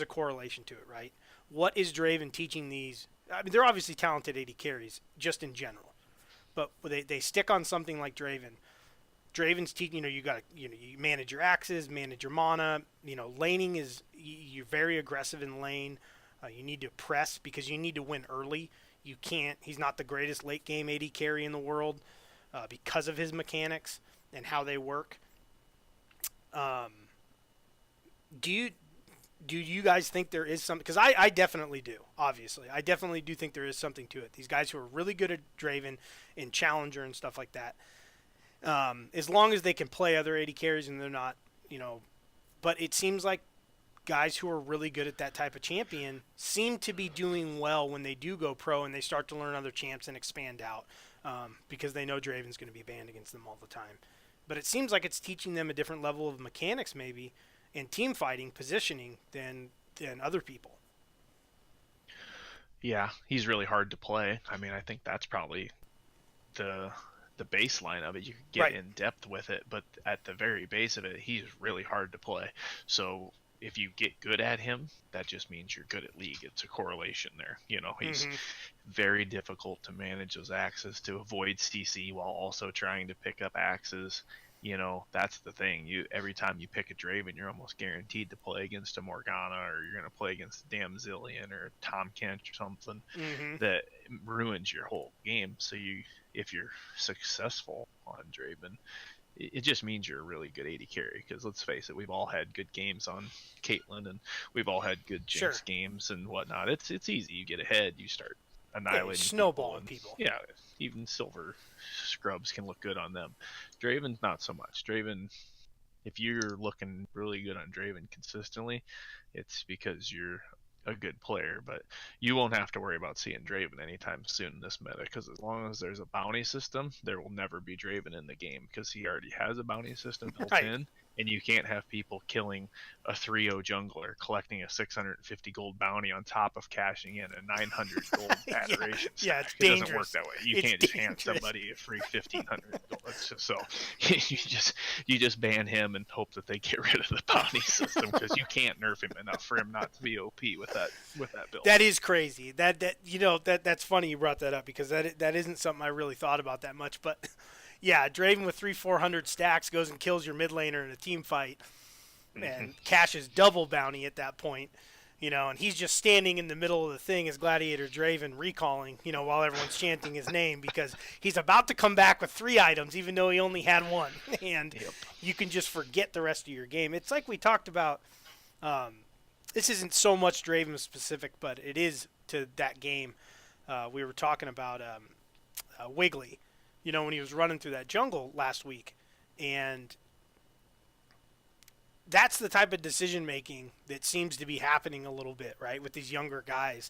Speaker 1: correlation to it, right? What is Draven teaching these? I mean, they're obviously talented AD carries just in general, but they stick on something like Draven. Draven's teaching, you got to, you manage your axes, manage your mana. Laning is, you're very aggressive in lane. You need to press because you need to win early. You can't. He's not the greatest late game AD carry in the world because of his mechanics and how they work. Do you guys think there is something? Because I definitely do, obviously. I definitely do think there is something to it. These guys who are really good at Draven in Challenger and stuff like that, As long as they can play other AD carries and they're not, but it seems like guys who are really good at that type of champion seem to be doing well when they do go pro and they start to learn other champs and expand out, because they know Draven's going to be banned against them all the time. But it seems like it's teaching them a different level of mechanics maybe and team fighting, positioning than other people.
Speaker 2: Yeah, he's really hard to play. I mean, I think that's probably the baseline of it. You can get
Speaker 1: Right.
Speaker 2: in depth with it, but at the very base of it, he's really hard to play. So if you get good at him, that just means you're good at League. It's a correlation there. He's very difficult to manage those axes, to avoid CC while also trying to pick up axes. That's the thing. Every time you pick a Draven, you're almost guaranteed to play against a Morgana, or you're going to play against a damn Zillion or a Tom Kent or something that ruins your whole game. So if you're successful on Draven, it just means you're a really good AD carry. Because let's face it, we've all had good games on Caitlyn, and we've all had good Jinx games and whatnot. It's easy. You get ahead, you start annihilating
Speaker 1: snowballing people.
Speaker 2: Yeah, even silver scrubs can look good on them. Draven's not so much. Draven, if you're looking really good on Draven consistently, it's because you're a good player. But you won't have to worry about seeing Draven anytime soon in this meta, because as long as there's a bounty system, there will never be Draven in the game, because he already has a bounty system built in. And you can't have people killing a 3-0 jungler, collecting a 650 gold bounty on top of cashing in a 900 gold adoration stack.
Speaker 1: Yeah, it's
Speaker 2: It
Speaker 1: dangerous.
Speaker 2: doesn't work that way. You can't just hand somebody a free 1500 gold. It's just so you just ban him and hope that they get rid of the bounty system, because you can't nerf him enough for him not to be OP with that build.
Speaker 1: That is crazy. That's funny you brought that up, because that isn't something I really thought about that much, but. Yeah, Draven with 300-400 stacks goes and kills your mid laner in a team fight, and cashes double bounty at that point, and he's just standing in the middle of the thing as Gladiator Draven recalling, while everyone's chanting his name, because he's about to come back with 3 items even though he only had 1, and you can just forget the rest of your game. It's like we talked about, this isn't so much Draven specific, but it is to that game. We were talking about Wiggly. When he was running through that jungle last week. And that's the type of decision-making that seems to be happening a little bit, right, with these younger guys.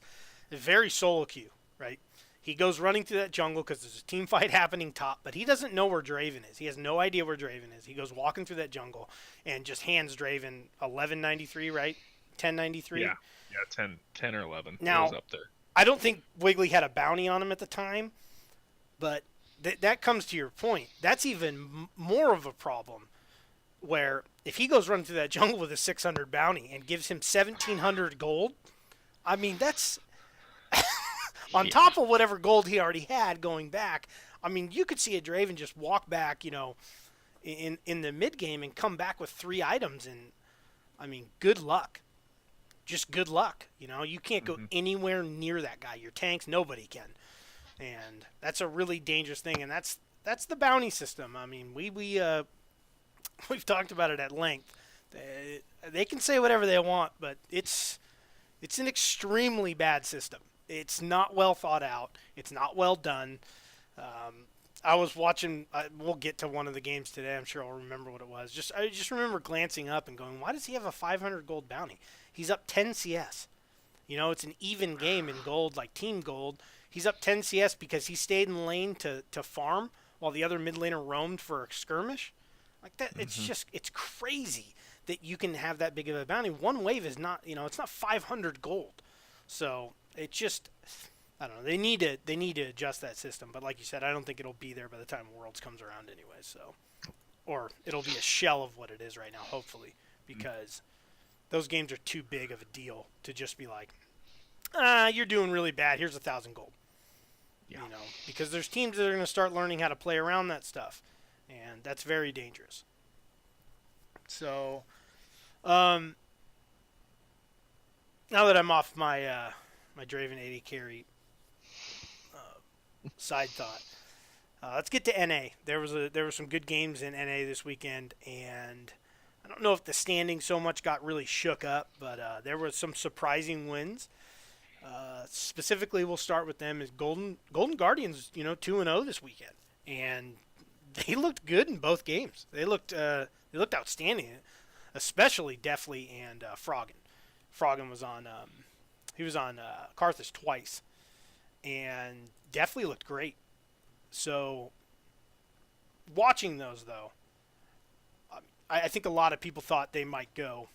Speaker 1: It's very solo queue, right? He goes running through that jungle because there's a team fight happening top, but he doesn't know where Draven is. He has no idea where Draven is. He goes walking through that jungle and just hands Draven 1193, right? 1093?
Speaker 2: Yeah, 10 or 11.
Speaker 1: Now,
Speaker 2: it was up there.
Speaker 1: I don't think Wiggly had a bounty on him at the time, but that comes to your point. That's even more of a problem, where if he goes running through that jungle with a 600 bounty and gives him 1,700 gold, I mean, that's on top of whatever gold he already had going back. I mean, you could see a Draven just walk back, in the mid game and come back with 3 items, and I mean, good luck. Just good luck. You can't go anywhere near that guy. Your tanks, nobody can. And that's a really dangerous thing, and that's the bounty system. I mean, we've talked about it at length. They can say whatever they want, but it's an extremely bad system. It's not well thought out. It's not well done. I was watching. We'll get to one of the games today. I'm sure I'll remember what it was. I just remember glancing up and going, "Why does he have a 500 gold bounty? He's up 10 CS. It's an even game in gold, like team gold." He's up 10 CS because he stayed in lane to farm while the other mid laner roamed for a skirmish. Like that, it's crazy that you can have that big of a bounty. One wave is not, it's not 500 gold. So it just, I don't know. They need to adjust that system. But like you said, I don't think it'll be there by the time Worlds comes around anyway. So, or it'll be a shell of what it is right now, hopefully, because those games are too big of a deal to just be like, you're doing really bad. Here's 1,000 gold.
Speaker 2: Yeah.
Speaker 1: Because there's teams that are going to start learning how to play around that stuff, and that's very dangerous. So, now that I'm off my my Draven 80 carry side thought, let's get to NA. There were some good games in NA this weekend, and I don't know if the standing so much got really shook up, but there were some surprising wins. Specifically, we'll start with them as Golden Guardians, 2-0 this weekend. And they looked good in both games. They looked outstanding, especially Deftly and Froggen. Froggen was on he was on Karthus twice, and Deftly looked great. So watching those though, I think a lot of people thought they might go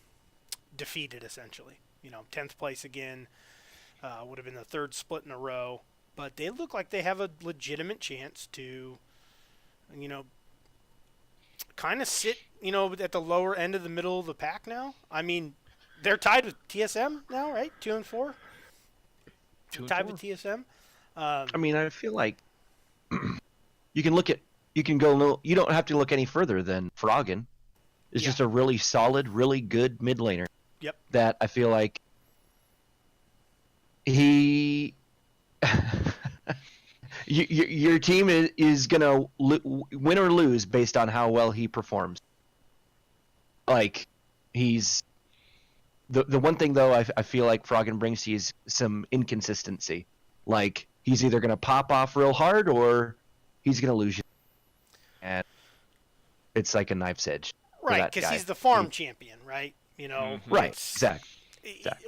Speaker 1: defeated essentially. 10th place again would have been the third split in a row, but they look like they have a legitimate chance to, kind of sit, at the lower end of the middle of the pack now. I mean, they're tied with TSM now, right? 2-4. Tied with TSM.
Speaker 3: I mean, I feel like you can go. You don't have to look any further than Froggen. It's just a really solid, really good mid laner.
Speaker 1: Yep.
Speaker 3: That I feel like he. Your team is gonna win or lose based on how well he performs. Like, he's the one thing though I feel like Froggen brings to you is some inconsistency. Like, he's either gonna pop off real hard or he's gonna lose you, and it's like a knife's edge.
Speaker 1: Right, because he's the farm champion, right?
Speaker 3: Right, exactly.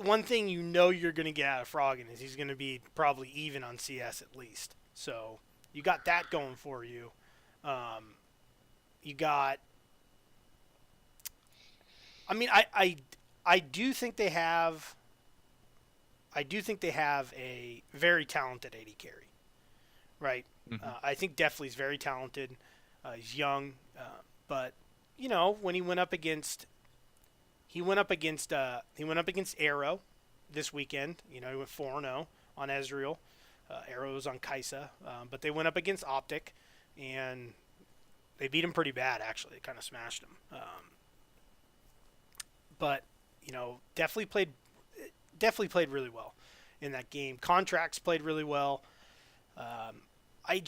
Speaker 1: One thing you're going to get out of Froggen is he's going to be probably even on CS at least. So you got that going for you. You got. I mean, I do think they have. I do think they have a very talented AD carry, right?
Speaker 2: Mm-hmm.
Speaker 1: I think Deftly's very talented. He's young, but when he went up against Arrow this weekend. He went 4-0 on Ezreal. Arrow was on Kaisa, but they went up against Optic, and they beat him pretty bad. Actually, they kind of smashed him. But definitely played really well in that game. Contracts played really well. I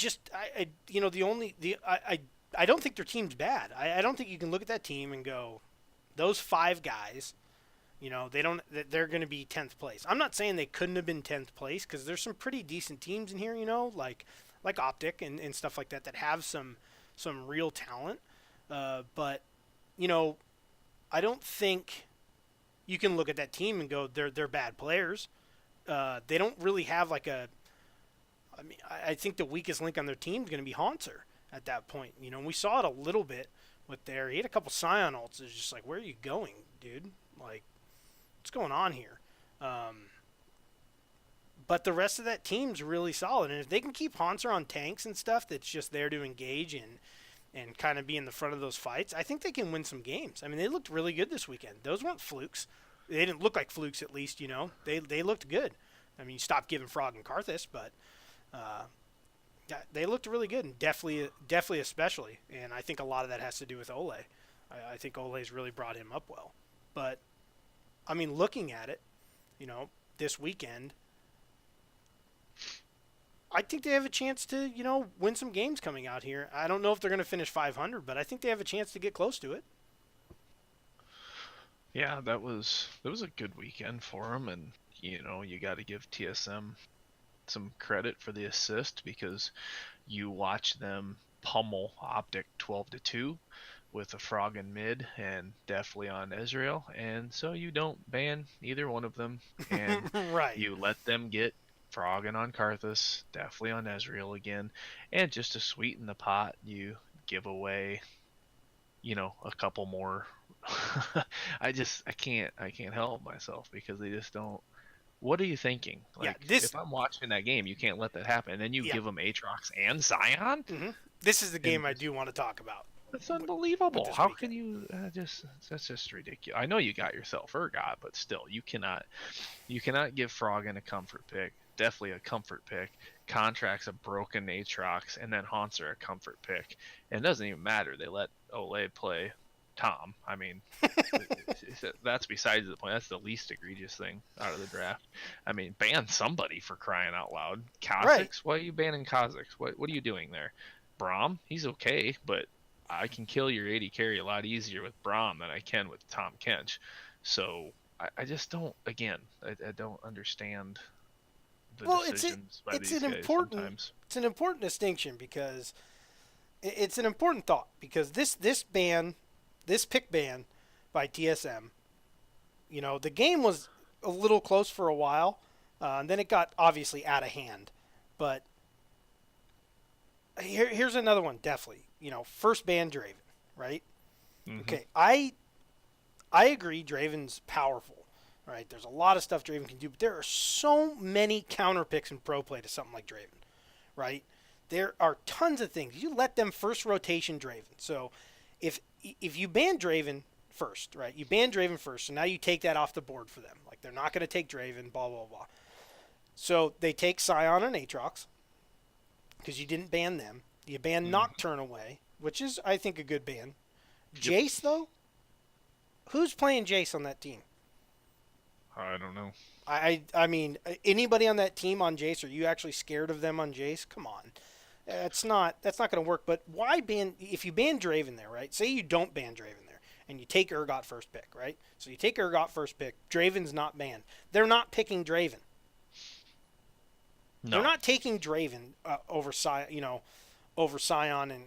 Speaker 1: don't think their team's bad. I don't think you can look at that team and go, those 5 guys, they're going to be 10th place. I'm not saying they couldn't have been 10th place, because there's some pretty decent teams in here, like Optic and stuff like that have some real talent. But I don't think you can look at that team and go, they're bad players. They don't really have I think the weakest link on their team is going to be Haunter at that point. We saw it a little bit with he had a couple Scion ults. It's just like, where are you going, dude? Like, what's going on here? But the rest of that team's really solid. And if they can keep Haunter on tanks and stuff that's just there to engage and kind of be in the front of those fights, I think they can win some games. I mean, they looked really good this weekend. Those weren't flukes. They didn't look like flukes, at least, They looked good. I mean, you stopped giving Frog and Karthus, but they looked really good, and definitely especially. And I think a lot of that has to do with Ole. I think Ole's really brought him up well. But, I mean, looking at it, this weekend, I think they have a chance to, win some games coming out here. I don't know if they're going to finish 500, but I think they have a chance to get close to it.
Speaker 2: Yeah, that was a good weekend for them, and you got to give TSM some credit for the assist, because you watch them pummel Optic 12-2 with a Frog in mid and Deftly on Ezreal, and so you don't ban either one of them, and
Speaker 1: right.
Speaker 2: You let them get Froggen on Karthus, Deftly on Ezreal again, and just to sweeten the pot, you give away, a couple more. I can't help myself, because they just don't. What are you thinking? If I'm watching that game, you can't let that happen. And then you give them Aatrox and Zion?
Speaker 1: Mm-hmm. This is the game I do want to talk about.
Speaker 2: That's unbelievable. How can you that's just ridiculous. I know you got yourself Urgot, but still, you cannot give Froggen a comfort pick. Definitely a comfort pick. Contract's a broken Aatrox, and then Haunter a comfort pick. And it doesn't even matter. They let Ole play Tom. I mean, that's besides the point. That's the least egregious thing out of the draft. I mean, ban somebody, for crying out loud. Kha'Zix? Right. Why are you banning Kha'Zix? What are you doing there? Braum? He's okay, but I can kill your AD carry a lot easier with Braum than I can with Tom Kench. So I just don't. Again, I don't understand the decisions by these guys sometimes.
Speaker 1: It's an important distinction, because it's an important thought because this pick ban by TSM, the game was a little close for a while, and then it got obviously out of hand. But here's another one, definitely. First ban Draven, right?
Speaker 2: Mm-hmm.
Speaker 1: Okay, I agree Draven's powerful. Right? There's a lot of stuff Draven can do, but there are so many counter picks in pro play to something like Draven, right? There are tons of things. You let them first rotation Draven. So if you ban Draven first, right? You ban Draven first, so now you take that off the board for them. Like, they're not going to take Draven, blah, blah, blah. So they take Scion and Aatrox because you didn't ban them. You ban Nocturne away, which is, I think, a good ban. Jace, though? Who's playing Jace on that team?
Speaker 2: I don't know.
Speaker 1: I mean, anybody on that team on Jace, are you actually scared of them on Jace? Come on. That's not going to work. But why ban, if you ban Draven there, right? Say you don't ban Draven there, and you take Urgot first pick, right? So you take Urgot first pick. Draven's not banned. They're not picking Draven. No. They're not taking Draven over Scion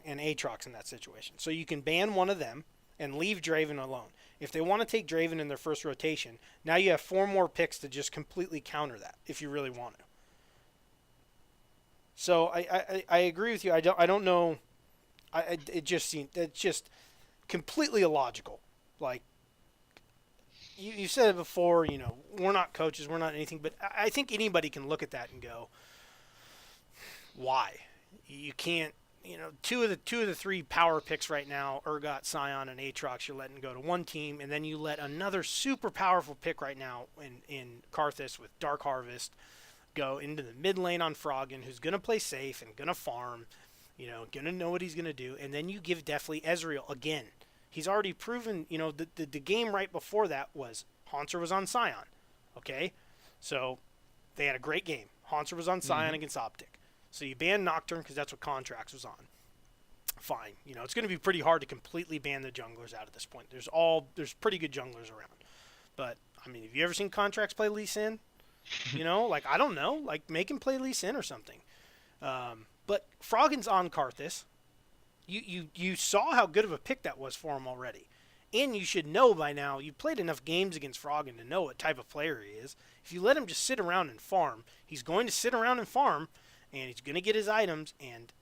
Speaker 1: and Aatrox in that situation. So you can ban one of them and leave Draven alone. If they want to take Draven in their first rotation, now you have 4 more picks to just completely counter that if you really want to. So I agree with you. I don't know. It just seems it's just completely illogical. Like you said it before. We're not coaches. We're not anything. But I think anybody can look at that and go, why? You can't. Two of the 3 power picks right now, Urgot, Scion, and Aatrox, you're letting go to one team, and then you let another super powerful pick right now in Karthus with Dark Harvest go into the mid lane on Froggen, who's going to play safe and going to farm, going to know what he's going to do, and then you give Deathly Ezreal again. He's already proven, the game right before that was Haunter was on Scion, okay? So they had a great game. Haunter was on Scion against Optic. So you ban Nocturne because that's what Contracts was on. Fine. It's going to be pretty hard to completely ban the junglers out at this point. There's pretty good junglers around. But, I mean, have you ever seen Contracts play Lee Sin? I don't know. Like, make him play Lee Sin or something. But Froggen's on Karthus. You saw how good of a pick that was for him already. And you should know by now, you played enough games against Froggen to know what type of player he is. If you let him just sit around and farm, he's going to sit around and farm, and he's going to get his items, and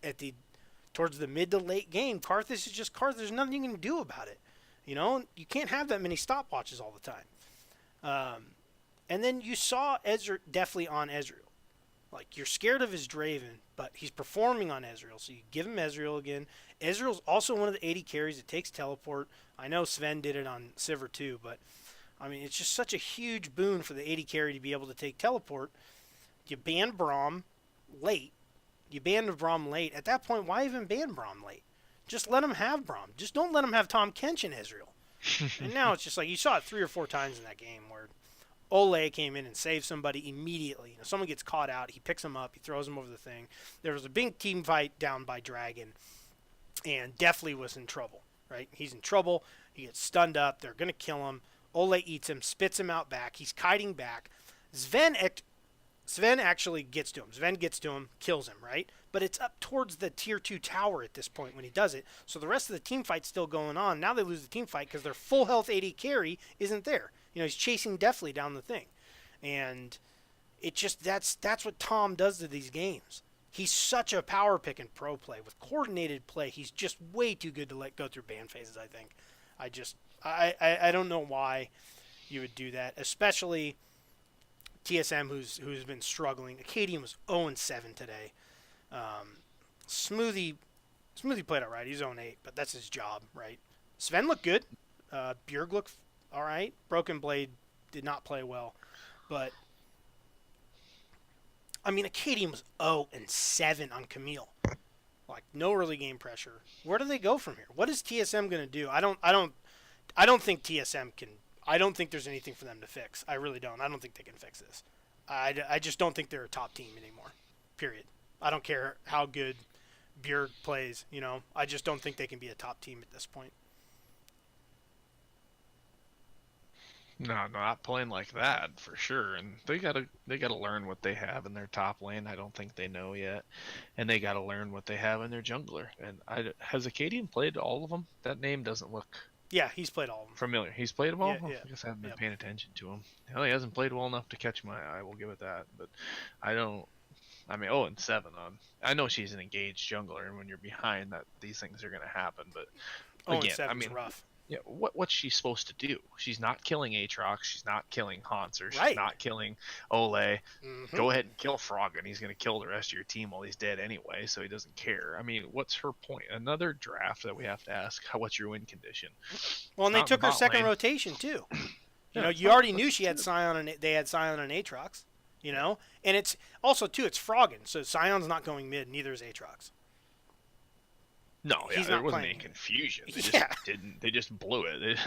Speaker 1: towards the mid to late game, Karthus is just Karthus. There's nothing you can do about it. You can't have that many stopwatches all the time. And then you saw definitely on Ezreal. Like, you're scared of his Draven, but he's performing on Ezreal, so you give him Ezreal again. Ezreal's also one of the 80 carries that takes teleport. I know Sven did it on Sivir too, but, I mean, it's just such a huge boon for the 80 carry to be able to take teleport. You ban Braum late. You banned Braum late. At that point, why even ban Braum late? Just let him have Braum. Just don't let him have Tom Kench in Ezreal. And now it's just like, you saw it 3 or 4 times in that game where Ole came in and saved somebody immediately. Someone gets caught out. He picks him up. He throws him over the thing. There was a big team fight down by Dragon, and Deathly was in trouble, right? He's in trouble. He gets stunned up. They're going to kill him. Ole eats him, spits him out back. He's kiting back. Sven actually gets to him. Sven gets to him, kills him, right? But it's up towards the tier 2 tower at this point when he does it. So the rest of the team fight's still going on. Now they lose the team fight because their full health 80 carry isn't there. He's chasing Deathly down the thing. And it just, that's what Tom does to these games. He's such a power pick in pro play. With coordinated play, he's just way too good to let go through ban phases, I think. I don't know why you would do that, especially TSM, who's been struggling. Acadian was 0-7 today. Smoothie played all right. He's 0-8, but that's his job, right? Sven looked good. Bjerg looked all right. Broken Blade did not play well, but I mean, Acadian was 0-7 on Camille. Like, no early game pressure. Where do they go from here? What is TSM going to do? I don't think TSM can. I don't think there's anything for them to fix. I really don't. I don't think they can fix this. I just don't think they're a top team anymore. Period. I don't care how good Bjerg plays. I just don't think they can be a top team at this point.
Speaker 2: No, not playing like that for sure. And they gotta learn what they have in their top lane. I don't think they know yet, and they gotta learn what they have in their jungler. And has Acadian played all of them? That name doesn't look
Speaker 1: Yeah, he's played all of them.
Speaker 2: familiar. He's played them all.
Speaker 1: Yeah,
Speaker 2: Oh,
Speaker 1: yeah.
Speaker 2: I guess I haven't been
Speaker 1: Yep.
Speaker 2: paying attention to him. Hell, he hasn't played well enough to catch my eye. We'll give it that. But I don't. I mean, 0-7 on. I know she's an engaged jungler, and when you're behind, that these things are gonna happen. But again, I
Speaker 1: 0-7's
Speaker 2: mean,
Speaker 1: rough.
Speaker 2: yeah, what's she supposed to do? She's not killing Aatrox. She's not killing Hanser. She's
Speaker 1: Right.
Speaker 2: not killing Ole.
Speaker 1: Mm-hmm.
Speaker 2: Go ahead and kill Frog, and he's going to kill the rest of your team while he's dead anyway, so he doesn't care. I mean, what's her point? Another draft that we have to ask, what's your win condition?
Speaker 1: Well, and they
Speaker 2: Not
Speaker 1: took
Speaker 2: in the
Speaker 1: her
Speaker 2: bot
Speaker 1: second
Speaker 2: lane.
Speaker 1: rotation too.
Speaker 2: Yeah,
Speaker 1: You already knew she had Scion and they had Scion and Aatrox. And it's also too it's Froggen, so Scion's not going mid, neither is Aatrox.
Speaker 2: No, yeah,
Speaker 1: He's
Speaker 2: there
Speaker 1: not
Speaker 2: wasn't
Speaker 1: playing
Speaker 2: any
Speaker 1: it.
Speaker 2: confusion. They
Speaker 1: Yeah.
Speaker 2: just didn't. They just blew it.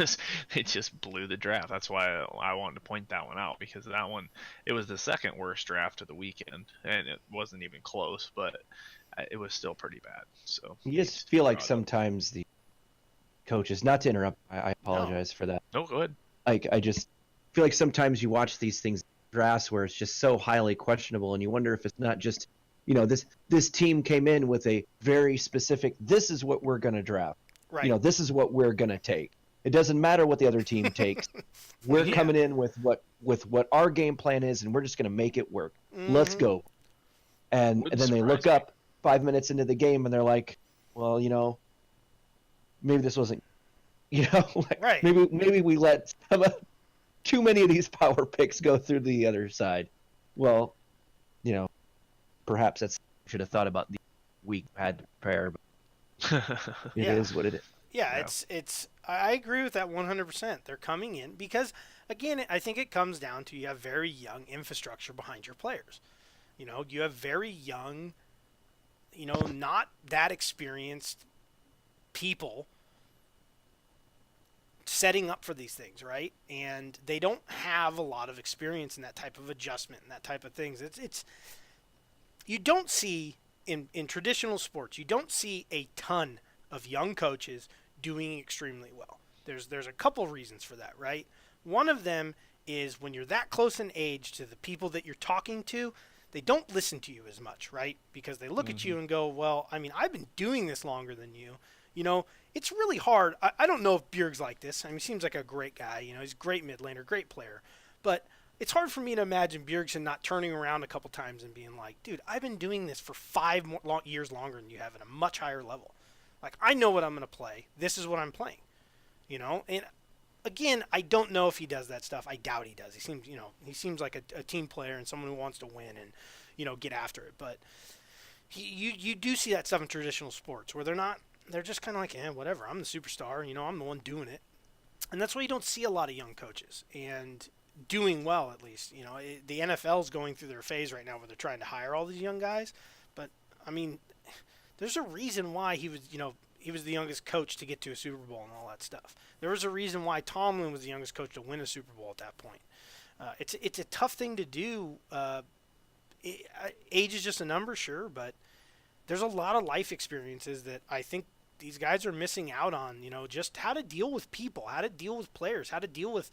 Speaker 2: They just blew the draft. That's why I wanted to point that one out, because that one, it was the second worst draft of the weekend, and it wasn't even close, but it was still pretty bad. So
Speaker 3: You just feel like
Speaker 2: brought it up.
Speaker 3: sometimes the coaches, not to interrupt, I apologize for that.
Speaker 2: No, go ahead.
Speaker 3: Like, I just feel like sometimes you watch these things drafts where it's just so highly questionable, and you wonder if it's not just, this team came in with a very specific, this is what we're going to draft.
Speaker 1: Right.
Speaker 3: This is what we're going to take. It doesn't matter what the other team takes. We're
Speaker 1: Yeah.
Speaker 3: coming in with what our game plan is, and we're just going to make it work. Let's
Speaker 1: Mhm.
Speaker 3: go. And
Speaker 2: Wouldn't
Speaker 3: then they look
Speaker 2: surprise me.
Speaker 3: up 5 minutes into the game, and they're like, well, maybe this wasn't, like,
Speaker 1: Right.
Speaker 3: maybe we let too many of these power picks go through the other side. Well, perhaps that's should have thought about the week had to prepare, but it is
Speaker 1: Yeah.
Speaker 3: what it is.
Speaker 1: Yeah,
Speaker 2: Yeah.
Speaker 1: it's I agree with that 100%. They're coming in because again, I think it comes down to you have very young infrastructure behind your players. You have very young, not that experienced people setting up for these things, right? And they don't have a lot of experience in that type of adjustment and that type of things. It's you don't see in traditional sports, you don't see a ton of young coaches doing extremely well. There's a couple reasons for that, right? One of them is when you're that close in age to the people that you're talking to, they don't listen to you as much, right? Because they look at you and go, well, I mean, I've been doing this longer than you. It's really hard. I don't know if Bjerg's like this. I mean, he seems like a great guy. He's a great mid laner, great player. But it's hard for me to imagine Bjergsen not turning around a couple times and being like, dude, I've been doing this for 5 years longer than you have at a much higher level. Like, I know what I'm going to play. This is what I'm playing. And again, I don't know if he does that stuff. I doubt he does. He seems like a team player and someone who wants to win and, get after it. But you do see that stuff in traditional sports where they're just kind of like, whatever. I'm the superstar. I'm the one doing it. And that's why you don't see a lot of young coaches and doing well, at least. The NFL's going through their phase right now where they're trying to hire all these young guys. But, I mean, there's a reason why he was the youngest coach to get to a Super Bowl and all that stuff. There was a reason why Tomlin was the youngest coach to win a Super Bowl at that point. It's a tough thing to do. Age is just a number, sure, but there's a lot of life experiences that I think these guys are missing out on. Just how to deal with people, how to deal with players, how to deal with,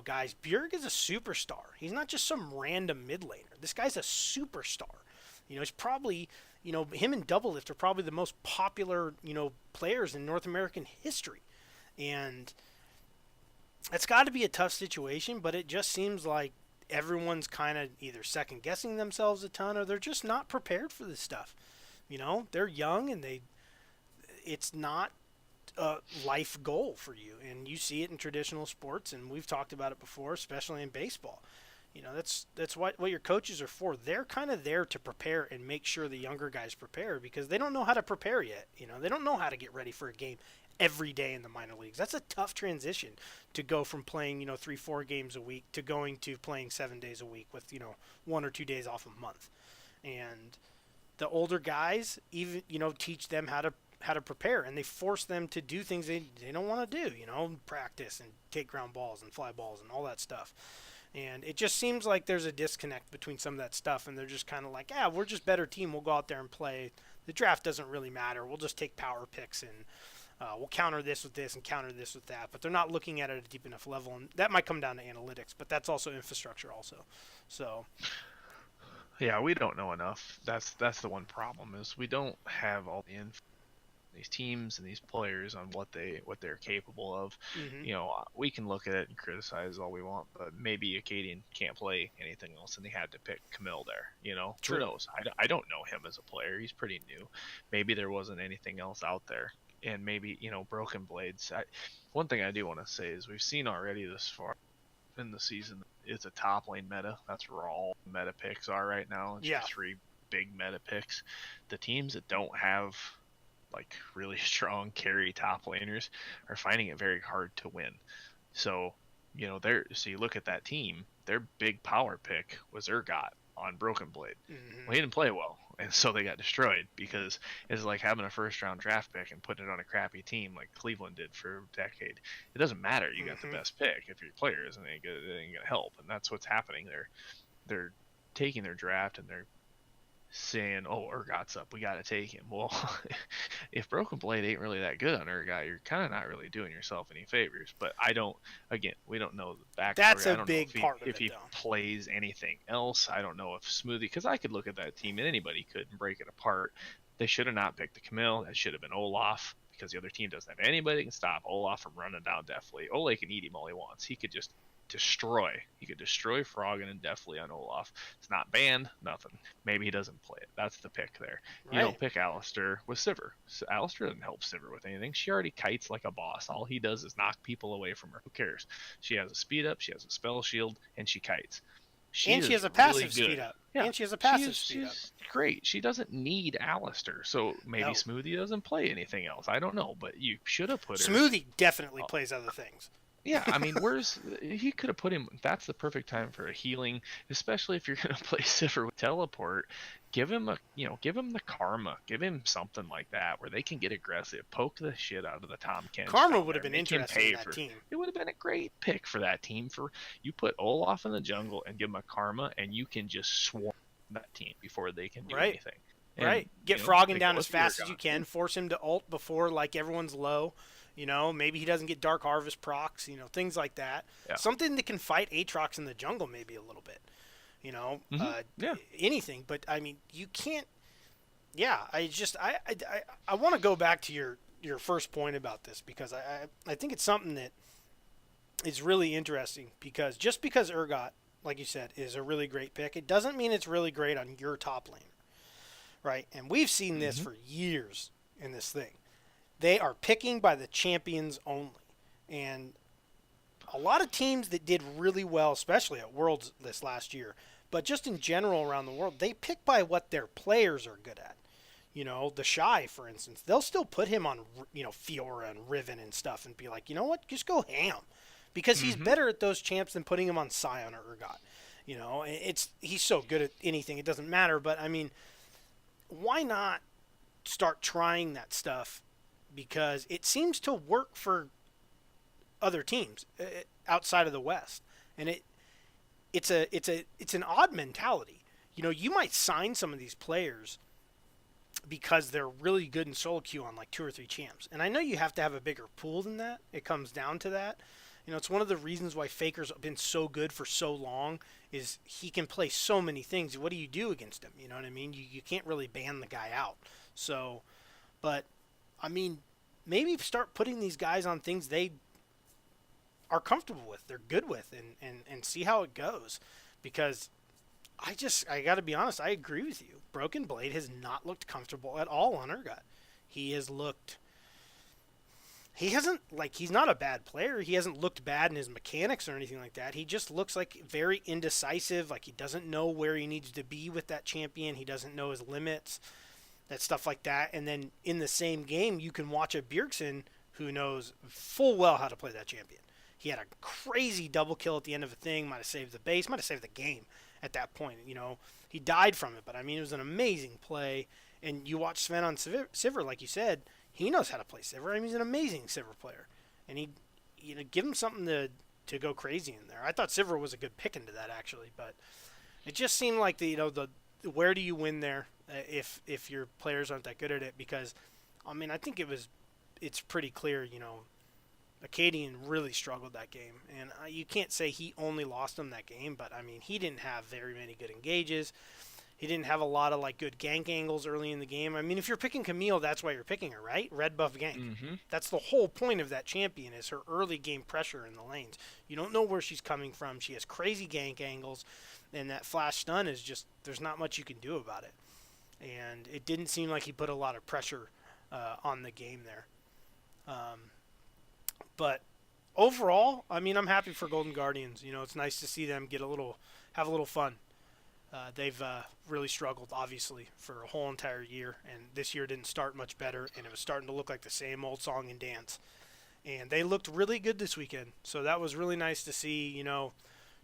Speaker 1: guys. Bjerg is a superstar. He's not just some random mid laner. This guy's a superstar. He's probably, him and Doublelift are probably the most popular, players in North American history. And it's got to be a tough situation, but it just seems like everyone's kind of either second guessing themselves a ton or they're just not prepared for this stuff. They're young and it's not a life goal for you. And you see it in traditional sports, and we've talked about it before, especially in baseball. That's what your coaches are for. They're kind of there to prepare and make sure the younger guys prepare because they don't know how to prepare yet. They don't know how to get ready for a game every day in the minor leagues. That's a tough transition to go from playing, 3-4 games a week to going to playing 7 days a week with, 1 or 2 days off a month. And the older guys even, teach them how to prepare, and they force them to do things they don't want to do, practice and take ground balls and fly balls and all that stuff. And it just seems like there's a disconnect between some of that stuff, and they're just kind of like, we're just better team. We'll go out there and play. The draft doesn't really matter. We'll just take power picks and we'll counter this with this and counter this with that, but they're not looking at it at a deep enough level, and that might come down to analytics, but that's also infrastructure also. So
Speaker 2: Yeah, we don't know enough. That's the one problem is we don't have all the info these teams and these players on what they're capable of.
Speaker 1: mm-hmm.
Speaker 2: We can look at it and criticize all we want, but maybe Acadian can't play anything else, and they had to pick Camille there.
Speaker 1: True.
Speaker 2: Who knows? I don't know him as a player. He's pretty new. Maybe there wasn't anything else out there, and maybe Broken Blades. One thing I do want to say is we've seen already this far in the season. It's a top lane meta. That's where all meta picks are right now. It's your 3 big meta picks. The teams that don't have like really strong carry top laners are finding it very hard to win. So, so you look at that team, their big power pick was Urgot on Broken Blade.
Speaker 1: Mm-hmm.
Speaker 2: Well, he didn't play well, and so they got destroyed because it's like having a first round draft pick and putting it on a crappy team like Cleveland did for a decade. It doesn't matter. You got the best pick if your player isn't any good, it ain't gonna help, and that's what's happening. They're taking their draft and they're saying, "Oh, Urgot's up, we got to take him." Well, if Broken Blade ain't really that good on Urgot, you're kind of not really doing yourself any favors. But we don't know the backstory.
Speaker 1: That's
Speaker 2: a
Speaker 1: big part of it,
Speaker 2: if he plays anything else. I don't know if Smoothie, because I could look at that team and anybody could and break it apart. They should have not picked the Camille. That should have been Olaf, because the other team doesn't have anybody that can stop Olaf from running down Deathly. Ole can eat him all he wants. He could just destroy. He could destroy Froggen and Deathly on Olaf. It's not banned, nothing. Maybe he doesn't play it. That's the pick there.
Speaker 1: Right.
Speaker 2: You don't pick Alistair with Sivir. So Alistair doesn't help Sivir with anything. She already kites like a boss. All he does is knock people away from her. Who cares? She has a speed up, she has a spell shield, and she kites.
Speaker 1: She has a passive speed up. Yeah, and she has a passive speed up.
Speaker 2: She's great. She doesn't need Alistair. So maybe Smoothie doesn't play anything else. I don't know, but you should have put her.
Speaker 1: Smoothie definitely plays other things.
Speaker 2: Yeah, I mean, he could have put him. That's the perfect time for a healing, especially if you're going to play Sivir with teleport. Give him the karma. Give him something like that where they can get aggressive, poke the shit out of the Tom Kent.
Speaker 1: Karma would have been interesting in that team.
Speaker 2: It would have been a great pick for that team. You put Olaf in the jungle and give him a karma, and you can just swarm that team before they can do anything. And,
Speaker 1: get Froggen down as fast as you can. Force him to ult before everyone's low. Maybe he doesn't get Dark Harvest procs, things like that. Yeah. Something that can fight Aatrox in the jungle maybe a little bit, anything. But, I mean, you can't – yeah, I want to go back to your first point about this because I think it's something that is really interesting because just because Urgot, like you said, is a really great pick, it doesn't mean it's really great on your top laner, right? And we've seen this for years in this thing. They are picking by the champions only. And a lot of teams that did really well, especially at Worlds this last year, but just in general around the world, they pick by what their players are good at. The Shy, for instance, they'll still put him on, Fiora and Riven and stuff and be like, you know what, just go ham. Because he's better at those champs than putting him on Sion or Urgot. He's so good at anything, it doesn't matter. But, I mean, why not start trying that stuff? Because it seems to work for other teams outside of the West, and it's an odd mentality. You might sign some of these players because they're really good in solo queue on like 2 or 3 champs, and I know you have to have a bigger pool than that. It comes down to that. It's one of the reasons why Faker's been so good for so long is he can play so many things. What do you do against him? You know what I mean? You can't really ban the guy out. So, but. I mean, maybe start putting these guys on things they are comfortable with, they're good with, and see how it goes. Because I got to be honest, I agree with you. Broken Blade has not looked comfortable at all on Urgot. He's not a bad player. He hasn't looked bad in his mechanics or anything like that. He just looks like very indecisive, like he doesn't know where he needs to be with that champion. He doesn't know his limits. That stuff like that. And then in the same game, you can watch a Bjergsen who knows full well how to play that champion. He had a crazy double kill at the end of a thing, might have saved the base, might have saved the game at that point. He died from it, but I mean, it was an amazing play. And you watch Sven on Sivir, like you said, he knows how to play Sivir. I mean, he's an amazing Sivir player. And give him something to go crazy in there. I thought Sivir was a good pick into that, actually, but it just seemed like the where do you win there if your players aren't that good at it? Because, I mean, I think it was it's pretty clear, Acadian really struggled that game. And you can't say he only lost them that game, but, I mean, he didn't have very many good engages. He didn't have a lot of, good gank angles early in the game. I mean, if you're picking Camille, that's why you're picking her, right? Red buff gank.
Speaker 2: Mm-hmm.
Speaker 1: That's the whole point of that champion is her early game pressure in the lanes. You don't know where she's coming from. She has crazy gank angles, and that flash stun is just, there's not much you can do about it. And it didn't seem like he put a lot of pressure on the game there. But overall, I mean, I'm happy for Golden Guardians. It's nice to see them have a little fun. They've really struggled, obviously, for a whole entire year, and this year didn't start much better, and it was starting to look like the same old song and dance. And they looked really good this weekend, so that was really nice to see.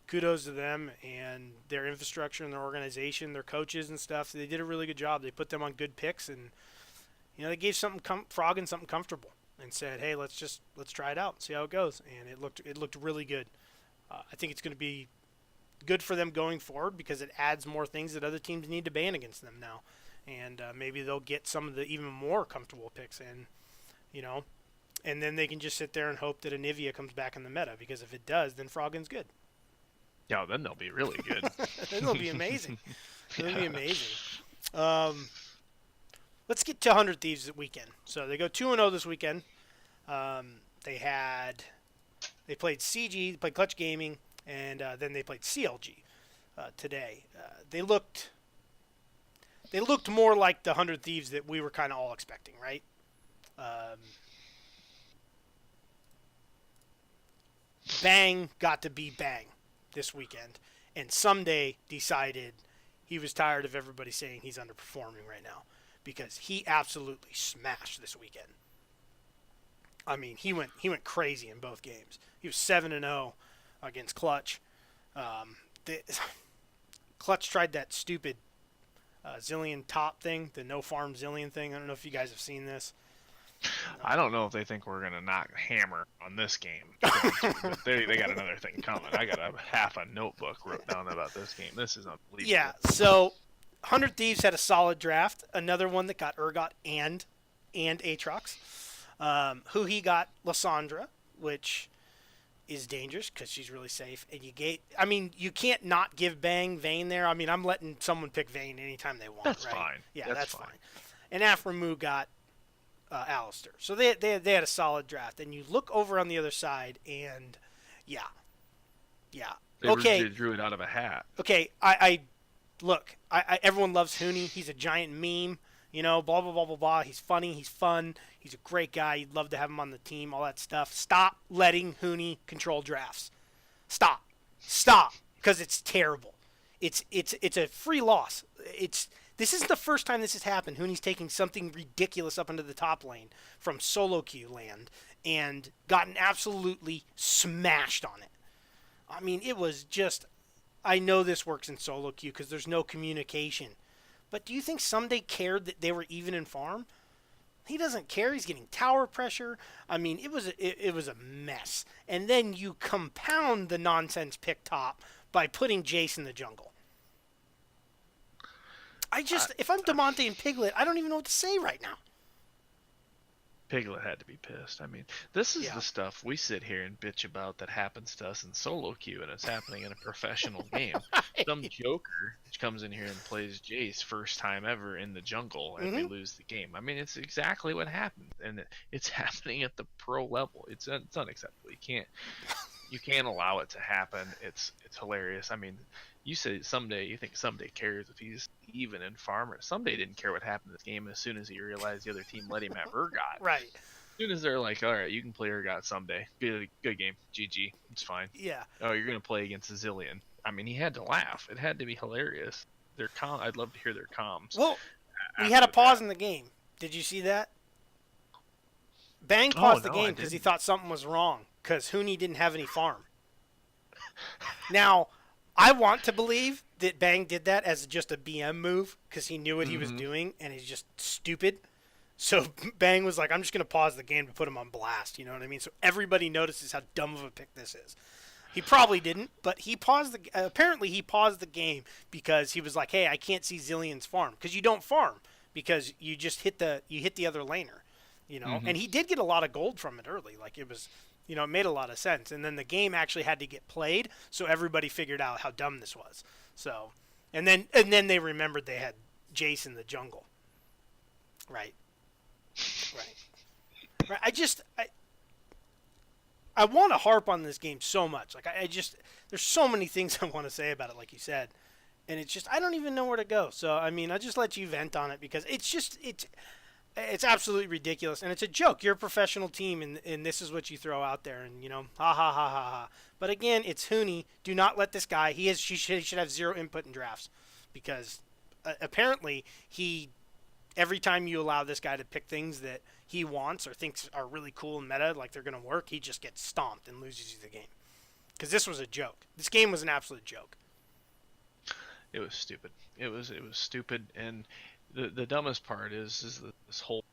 Speaker 1: Kudos to them and their infrastructure and their organization, their coaches and stuff. They did a really good job. They put them on good picks, and they gave Froggen something comfortable and said, "Hey, let's try it out, and see how it goes." And it looked really good. I think it's going to be good for them going forward because it adds more things that other teams need to ban against them now, and maybe they'll get some of the even more comfortable picks in, and then they can just sit there and hope that Anivia comes back in the meta, because if it does, then Froggen's good.
Speaker 2: Yeah, then they'll be really good.
Speaker 1: Then they'll be amazing. They'll be amazing. Let's get to 100 Thieves this weekend. So they go 2-0 this weekend. They played CG, they played Clutch Gaming, and then they played CLG today. They looked more like the 100 Thieves that we were kind of all expecting, right? Bang got to be Bang this weekend, and Someday decided he was tired of everybody saying he's underperforming right now, because he absolutely smashed this weekend. I mean, he went crazy in both games. He was 7-0 against Clutch. Clutch tried that stupid Zillion top thing, the no farm Zillion thing. I don't know if you guys have seen this.
Speaker 2: I don't know if they think we're gonna not hammer on this game. They got another thing coming. I got half a notebook wrote down about this game. This is unbelievable.
Speaker 1: Yeah. So, 100 Thieves had a solid draft. Another one that got Urgot and Aatrox. Who he got Lysandra, which is dangerous because she's really safe. And you can't not give Bang Vayne there. I mean, I'm letting someone pick Vayne anytime they want.
Speaker 2: That's
Speaker 1: right?
Speaker 2: fine.
Speaker 1: Yeah, that's fine. And Aframu got Alistair. So they had a solid draft. And you look over on the other side, and yeah.
Speaker 2: They drew it out of a hat.
Speaker 1: Okay, look. Everyone loves Huni. He's a giant meme. Blah, blah, blah, blah, blah. He's funny. He's fun. He's a great guy. You'd love to have him on the team, all that stuff. Stop letting Huni control drafts. Stop. Because it's terrible. It's a free loss. This isn't the first time this has happened. Huni's taking something ridiculous up into the top lane from solo queue land and gotten absolutely smashed on it. I mean, it was just... I know this works in solo queue because there's no communication. But do you think Someday cared that they were even in farm? He doesn't care. He's getting tower pressure. I mean, it was a mess. And then you compound the nonsense pick top by putting Jace in the jungle. If I'm DeMonte and Piglet, I don't even know what to say right now.
Speaker 2: Piglet had to be pissed. I mean, this is the stuff we sit here and bitch about that happens to us in solo queue, and it's happening in a professional game. Right. Some joker comes in here and plays Jace first time ever in the jungle, and we lose the game. I mean, it's exactly what happened, and it's happening at the pro level. It's unacceptable. You can't allow it to happen. It's hilarious. I mean, you think Someday cares if he's even in farmer. Someday didn't care what happened in this game as soon as he realized the other team let him have Urgot.
Speaker 1: Right.
Speaker 2: As soon as they're like, all right, you can play Urgot Someday. Good game. GG. It's fine.
Speaker 1: Yeah.
Speaker 2: Oh, you're going to play against a Zillion. I mean, he had to laugh. It had to be hilarious. I'd love to hear their comms.
Speaker 1: Well, we had a pause in the game. Did you see that? Bang paused the game because he thought something was wrong because Huni didn't have any farm. Now, I want to believe that Bang did that as just a BM move because he knew what he was doing and he's just stupid. So Bang was like, I'm just going to pause the game to put him on blast. You know what I mean? So everybody notices how dumb of a pick this is. He probably didn't, but apparently he paused the game because he was like, hey, I can't see Zillion's farm. Because you don't farm because you just hit the other laner. And he did get a lot of gold from it early. Like it was, it made a lot of sense. And then the game actually had to get played, so everybody figured out how dumb this was. So, and then they remembered they had Jace in the jungle. Right. I want to harp on this game so much. Like there's so many things I want to say about it, like you said, and it's just I don't even know where to go. So I mean, I just let you vent on it because it's absolutely ridiculous and it's a joke. You're a professional team, and this is what you throw out there, and ha ha ha ha ha. But again, it's Hooney. Do not let this guy. He should have zero input in drafts because apparently every time you allow this guy to pick things that he wants or thinks are really cool and meta, like they're going to work, he just gets stomped and loses you the game. Because this was a joke. This game was an absolute joke.
Speaker 2: It was stupid. It was stupid, and the dumbest part is this whole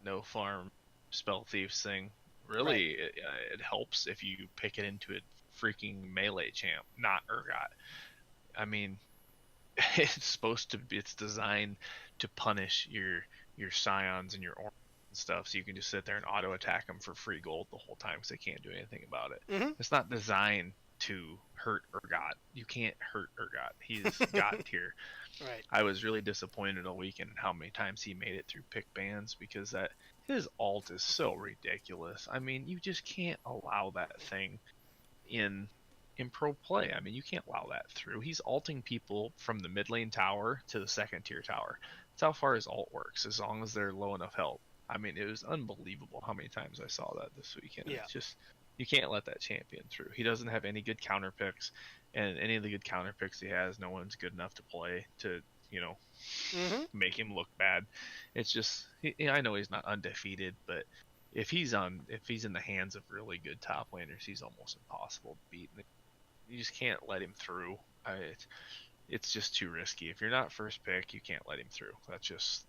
Speaker 2: no farm spell thieves thing. Really, right. It helps if you pick it into a freaking melee champ, not Urgot. I mean, it's designed to punish your scions and your orange and stuff, so you can just sit there and auto attack them for free gold the whole time because they can't do anything about it. Mm-hmm. It's not designed to hurt Urgot. You can't hurt Urgot. He's God tier.
Speaker 1: Right.
Speaker 2: I was really disappointed all weekend how many times he made it through pick bans because his ult is so ridiculous. I mean, you just can't allow that thing in pro play. I mean, you can't allow that through. He's ulting people from the mid lane tower to the second tier tower. That's how far his ult works, as long as they're low enough health. I mean, it was unbelievable how many times I saw that this weekend.
Speaker 1: Yeah.
Speaker 2: It's just, you can't let that champion through. He doesn't have any good counter picks, and any of the good counter picks he has, no one's good enough to play to, make him look bad. It's just, I know he's not undefeated, but if he's in the hands of really good top laners, he's almost impossible to beat. You just can't let him through. It's just too risky. If you're not first pick, you can't let him through. That's just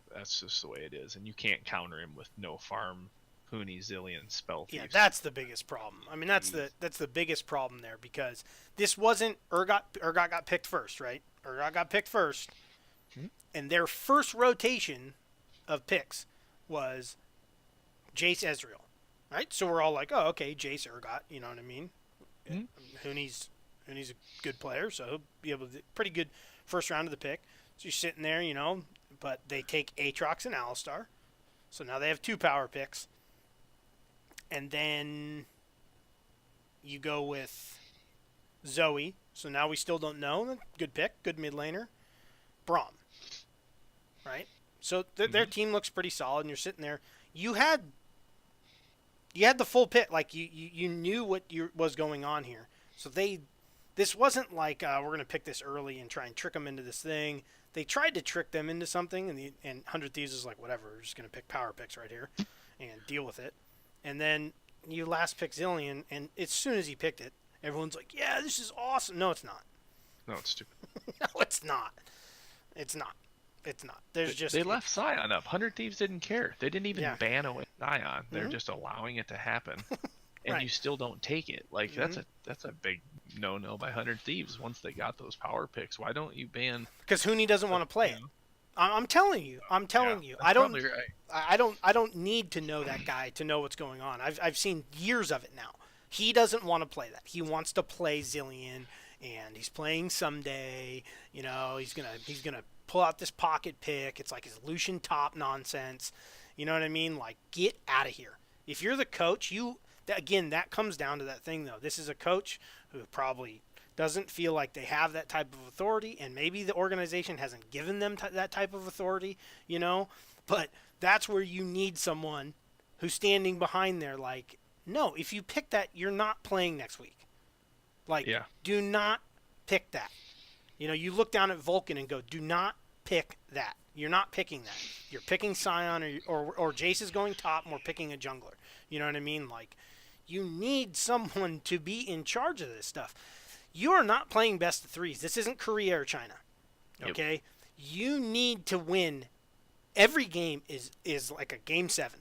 Speaker 2: the way it is, and you can't counter him with no farm, Hooney, Zillion, spell thieves.
Speaker 1: Yeah, that's the biggest problem. I mean, that's the biggest problem there because this wasn't Urgot got picked first, right? Urgot got picked first, and their first rotation of picks was Jace Ezreal, right? So we're all like, oh, okay, Jace Urgot, you know what I mean? Hooney's a good player, so he'll be able to pretty good first round of the pick. So you're sitting there, but they take Aatrox and Alistar. So now they have 2 power picks. And then you go with Zoe. So now we still don't know. Good pick, good mid laner. Braum. Right? So their team looks pretty solid, and you're sitting there. You had the full pick. Like, you knew what was going on here. So this wasn't like we're going to pick this early and try and trick them into this thing. They tried to trick them into something, and 100 Thieves is like, whatever, we're just going to pick power picks right here and deal with it. And then you last pick Zillion, and as soon as he picked it, everyone's like, yeah, this is awesome. No, it's not.
Speaker 2: No, it's stupid.
Speaker 1: No, it's not. It's not. It's not.
Speaker 2: They left Scion up. 100 Thieves didn't care. They didn't even ban away Scion. They're just allowing it to happen. And right. You still don't take it. Like, that's a big no-no by 100 Thieves once they got those power picks. Why don't you ban?
Speaker 1: Because Hooney doesn't want to play it. I'm telling you. I don't need to know that guy to know what's going on. I've seen years of it now. He doesn't want to play that. He wants to play Zillion, and he's playing someday. He's gonna pull out this pocket pick. It's like his Lucian top nonsense. You know what I mean? Like, get out of here. If you're the coach, that comes down to that thing, though. This is a coach who probably doesn't feel like they have that type of authority, and maybe the organization hasn't given them that type of authority, But that's where you need someone who's standing behind there like, no, if you pick that, you're not playing next week. Like, do not pick that. You look down at Vulcan and go, do not pick that. You're not picking that. You're picking Scion or Jace is going top and we're picking a jungler. You know what I mean? Like, you need someone to be in charge of this stuff. You are not playing best of threes. This isn't Korea or China. Okay? Yep. You need to win. Every game is like a game 7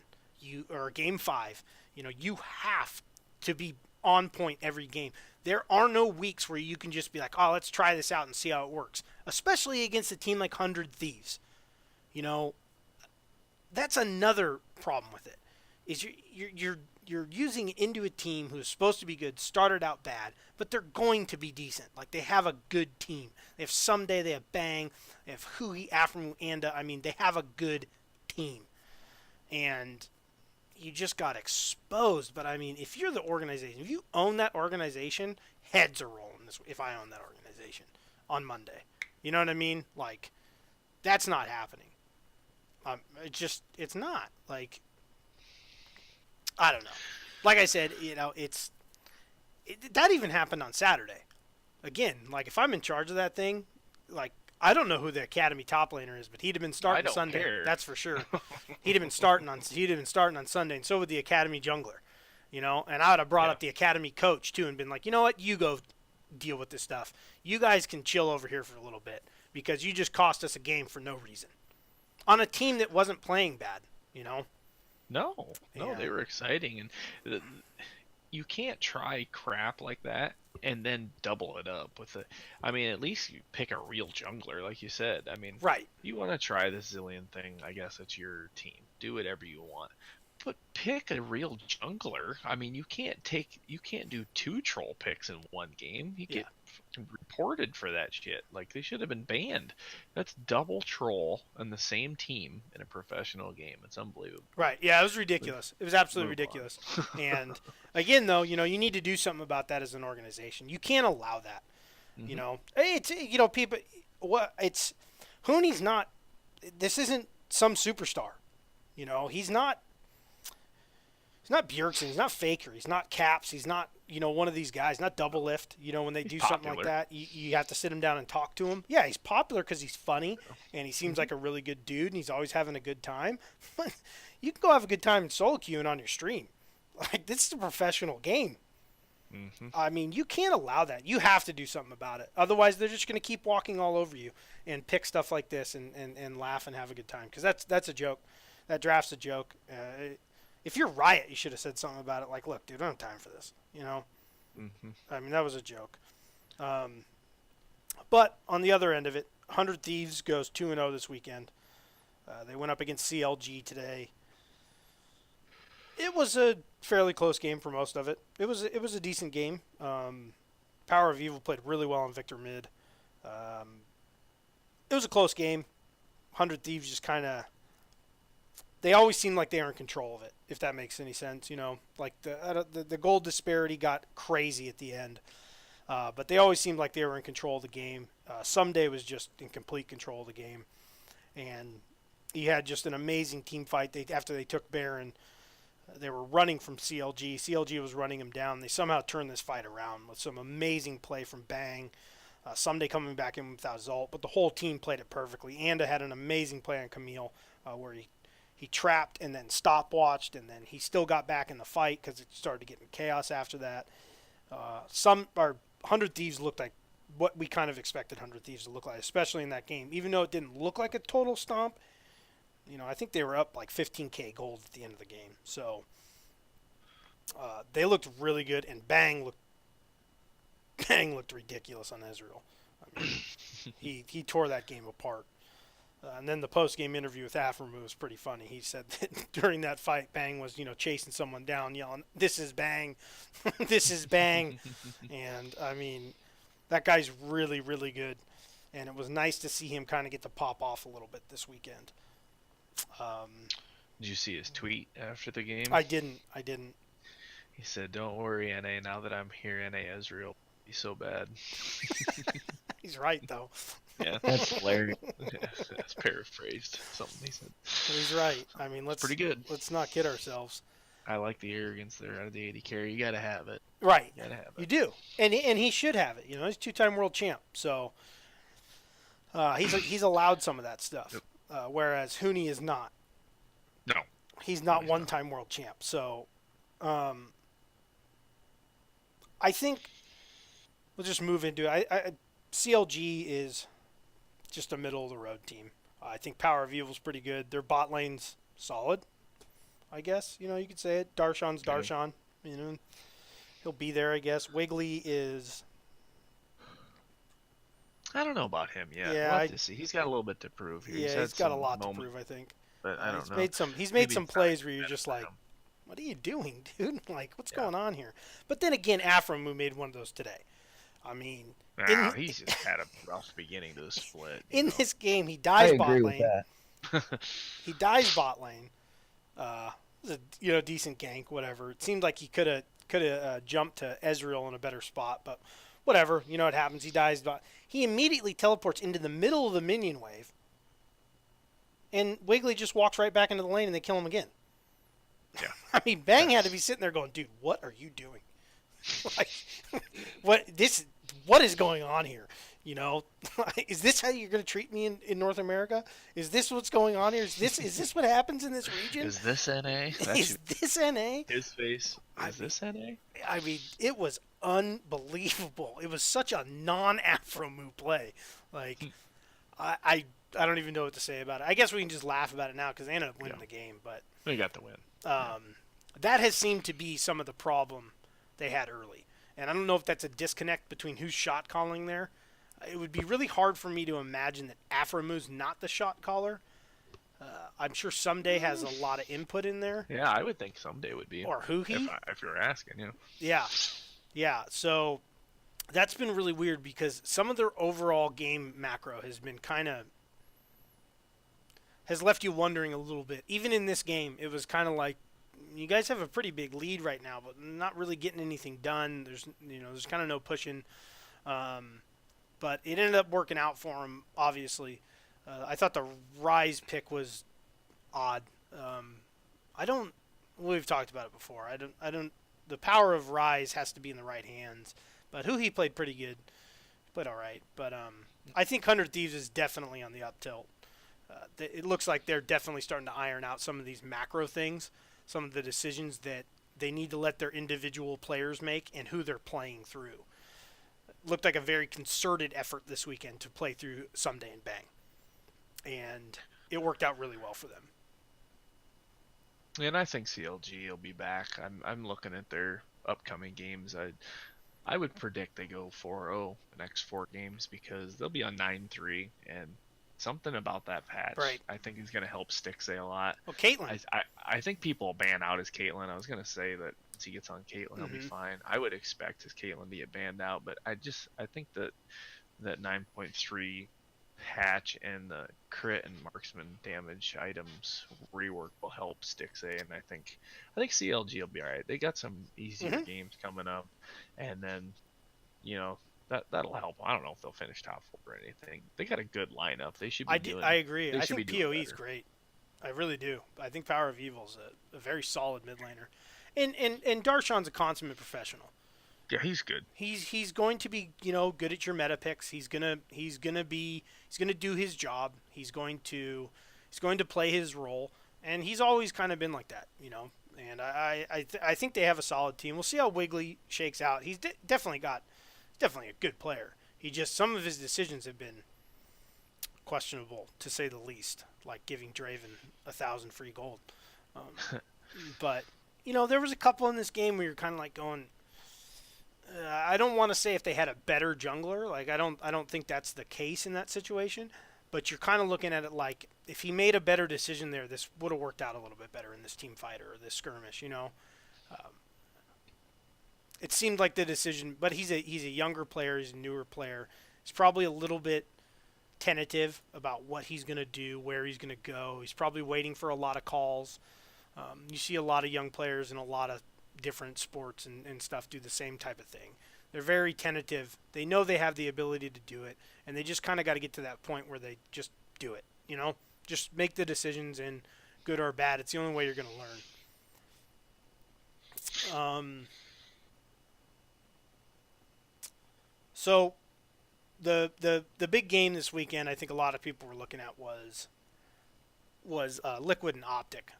Speaker 1: or a game 5. You have to be on point every game. There are no weeks where you can just be like, oh, let's try this out and see how it works. Especially against a team like 100 Thieves. That's another problem with it. is you're using it into a team who's supposed to be good, started out bad, but they're going to be decent. Like, they have a good team. They have Someday, they have Bang, they have Hui, Aframu, Anda. I mean, they have a good team. And you just got exposed. But, I mean, if you're the organization, if you own that organization, heads are rolling if I own that organization on Monday. You know what I mean? Like, that's not happening. It's not. Like, I don't know. Like I said, that even happened on Saturday. Again, like, if I'm in charge of that thing, like, I don't know who the Academy top laner is, but he'd have been starting Sunday.
Speaker 2: Care.
Speaker 1: That's for sure. He'd have been starting on Sunday, and so would the Academy jungler. And I would have brought up the Academy coach too, and been like, you know what, you go deal with this stuff. You guys can chill over here for a little bit because you just cost us a game for no reason on a team that wasn't playing bad.
Speaker 2: No, they were exciting, and you can't try crap like that and then double it up with I mean, at least you pick a real jungler, like you said. I mean,
Speaker 1: right?
Speaker 2: You want to try this Zillion thing? I guess it's your team. Do whatever you want, but pick a real jungler. I mean, you can't do 2 troll picks in one game. You get reported for that shit. Like, they should have been banned. That's double troll on the same team in a professional game. It's unbelievable.
Speaker 1: Right. Yeah, it was ridiculous. It was absolutely ridiculous. And again, though, you need to do something about that as an organization. You can't allow that.
Speaker 2: Mm-hmm.
Speaker 1: It's people. It's Hooney's not. This isn't some superstar. He's not. He's not Bjergsen. He's not Faker. He's not Caps. He's not, one of these guys. Not Double Lift. When they do something like that, you have to sit him down and talk to him. Yeah, he's popular because he's funny and he seems like a really good dude and he's always having a good time. But you can go have a good time in solo queuing on your stream. Like, this is a professional game.
Speaker 2: Mm-hmm.
Speaker 1: I mean, you can't allow that. You have to do something about it. Otherwise, they're just going to keep walking all over you and pick stuff like this and laugh and have a good time. Because that's a joke. That draft's a joke. If you're Riot, you should have said something about it. Like, look, dude, I don't have time for this.
Speaker 2: Mm-hmm.
Speaker 1: I mean, that was a joke. But on the other end of it, 100 Thieves goes 2-0 this weekend. They went up against CLG today. It was a fairly close game for most of it. It was a decent game. Power of Evil played really well on Victor mid. It was a close game. 100 Thieves just kind of... They always seemed like they were in control of it, if that makes any sense. Like the gold disparity got crazy at the end. But they always seemed like they were in control of the game. Someday was just in complete control of the game. And he had just an amazing team fight. After they took Baron, they were running from CLG. CLG was running him down. They somehow turned this fight around with some amazing play from Bang. Someday coming back in without Zult. But the whole team played it perfectly. Anda had an amazing play on Camille where he trapped and then stopwatched, and then he still got back in the fight because it started to get in chaos after that. 100 Thieves looked like what we kind of expected 100 Thieves to look like, especially in that game. Even though it didn't look like a total stomp, I think they were up like 15k gold at the end of the game. So they looked really good, and Bang looked ridiculous on Ezreal. I mean, he tore that game apart. And then the post-game interview with Aframu was pretty funny. He said that during that fight, Bang was, chasing someone down, yelling, "This is Bang, this is Bang," and I mean, that guy's really, really good, and it was nice to see him kind of get to pop off a little bit this weekend.
Speaker 2: Did you see his tweet after the game?
Speaker 1: I didn't.
Speaker 2: He said, "Don't worry, NA. Now that I'm here, NA Ezreal will be so bad."
Speaker 1: He's right, though.
Speaker 2: Yeah,
Speaker 3: that's hilarious.
Speaker 2: That's paraphrased. Something he said.
Speaker 1: He's right. I mean,
Speaker 2: pretty good.
Speaker 1: Let's not kid ourselves.
Speaker 2: I like the arrogance there out of the AD carry. You gotta have it.
Speaker 1: Right.
Speaker 2: You gotta have it.
Speaker 1: You do, and he should have it. He's two-time world champ, so he's allowed some of that stuff.
Speaker 2: Yep.
Speaker 1: Whereas Hooney is not.
Speaker 2: No.
Speaker 1: He's not one-time world champ. So, I think we'll just move into it. CLG is just a middle-of-the-road team. I think Power of Evil's pretty good. Their bot lane's solid, I guess. You could say it. Darshan's Darshan. He'll be there, I guess. Wiggly is...
Speaker 2: I don't know about him yet.
Speaker 1: Yeah,
Speaker 2: we'll have to see. He's got a little bit to prove here.
Speaker 1: Yeah, he's got a lot to prove, I think.
Speaker 2: But I don't know.
Speaker 1: He's made some plays where you're just like, what are you doing, dude? Like, what's going on here? But then again, Aframu made one of those today. I mean,
Speaker 2: he's just had a rough beginning to the split.
Speaker 1: In this game, he
Speaker 3: I
Speaker 1: dies
Speaker 3: agree
Speaker 1: bot
Speaker 3: with
Speaker 1: lane.
Speaker 3: that.
Speaker 1: He dies bot lane. It was a decent gank, whatever. It seemed like he could have jumped to Ezreal in a better spot, but whatever. You know what happens. He dies. He immediately teleports into the middle of the minion wave, and Wiggly just walks right back into the lane, and they kill him again.
Speaker 2: Yeah.
Speaker 1: I mean, Bang had to be sitting there going, dude, what are you doing? Like, what is going on here? You know, is this how you're going to treat me in North America? Is this what's going on here? Is this what happens in this region?
Speaker 2: Is this NA?
Speaker 1: Is this NA?
Speaker 2: His face. This NA?
Speaker 1: I mean, it was unbelievable. It was such a non-Afro-move play. Like, I don't even know what to say about it. I guess we can just laugh about it now because they ended up winning the game. But
Speaker 2: they got the win.
Speaker 1: That has seemed to be some of the problem they had early. And I don't know if that's a disconnect between who's shot calling there. It would be really hard for me to imagine that Aframu's not the shot caller. I'm sure Someday has a lot of input in there.
Speaker 2: Yeah, I would think Someday would be.
Speaker 1: Or Huhi.
Speaker 2: If you're asking, you know.
Speaker 1: Yeah. So that's been really weird because some of their overall game macro has been has left you wondering a little bit. Even in this game, it was kind of like, you guys have a pretty big lead right now, but not really getting anything done. There's kind of no pushing. But it ended up working out for him, obviously. I thought the Rise pick was odd. We've talked about it before. The power of Rise has to be in the right hands. But he played pretty good. Played all right. But I think 100 Thieves is definitely on the up tilt. It looks like they're definitely starting to iron out some of these macro things, some of the decisions that they need to let their individual players make and who they're playing through. Looked like a very concerted effort this weekend to play through Someday and Bang. And it worked out really well for them.
Speaker 2: And I think CLG will be back. I'm looking at their upcoming games. I would predict they go 4-0 the next 4 games because they'll be on 9-3, and something about that patch I think is going to help Stixay a lot.
Speaker 1: Well, Caitlyn.
Speaker 2: I think people will ban out his Caitlyn. I was going to say that once he gets on Caitlyn, he'll be fine. I would expect his Caitlyn to get banned out, but I think that 9.3 patch and the crit and marksman damage items rework will help Stixay, and I think CLG will be alright. They got some easier games coming up, and then that'll help. I don't know if they'll finish top 4 or anything. They got a good lineup. They should be
Speaker 1: I agree. I think PoE is great. I really do. I think Power of Evil is a very solid mid laner. And Darshan's a consummate professional.
Speaker 2: Yeah, he's good.
Speaker 1: He's going to be, good at your meta picks. He's gonna do his job. He's going to play his role, and he's always kind of been like that, And I think they have a solid team. We'll see how Wiggly shakes out. He's definitely a good player. Some of his decisions have been questionable, to say the least, like giving Draven 1,000 free gold. But there was a couple in this game where you're kind of like going, I don't want to say if they had a better jungler. Like I don't think that's the case in that situation. But you're kind of looking at it like if he made a better decision there, this would have worked out a little bit better in this team fight or this skirmish. It seemed like the decision, but he's a younger player. He's a newer player. He's probably a little bit tentative about what he's going to do, where he's going to go. He's probably waiting for a lot of calls. You see a lot of young players in a lot of different sports and stuff do the same type of thing. They're very tentative. They know they have the ability to do it, and they just kind of got to get to that point where they just do it. Just make the decisions, and good or bad, it's the only way you're going to learn. So the big game this weekend, I think a lot of people were looking at was Liquid and Optic.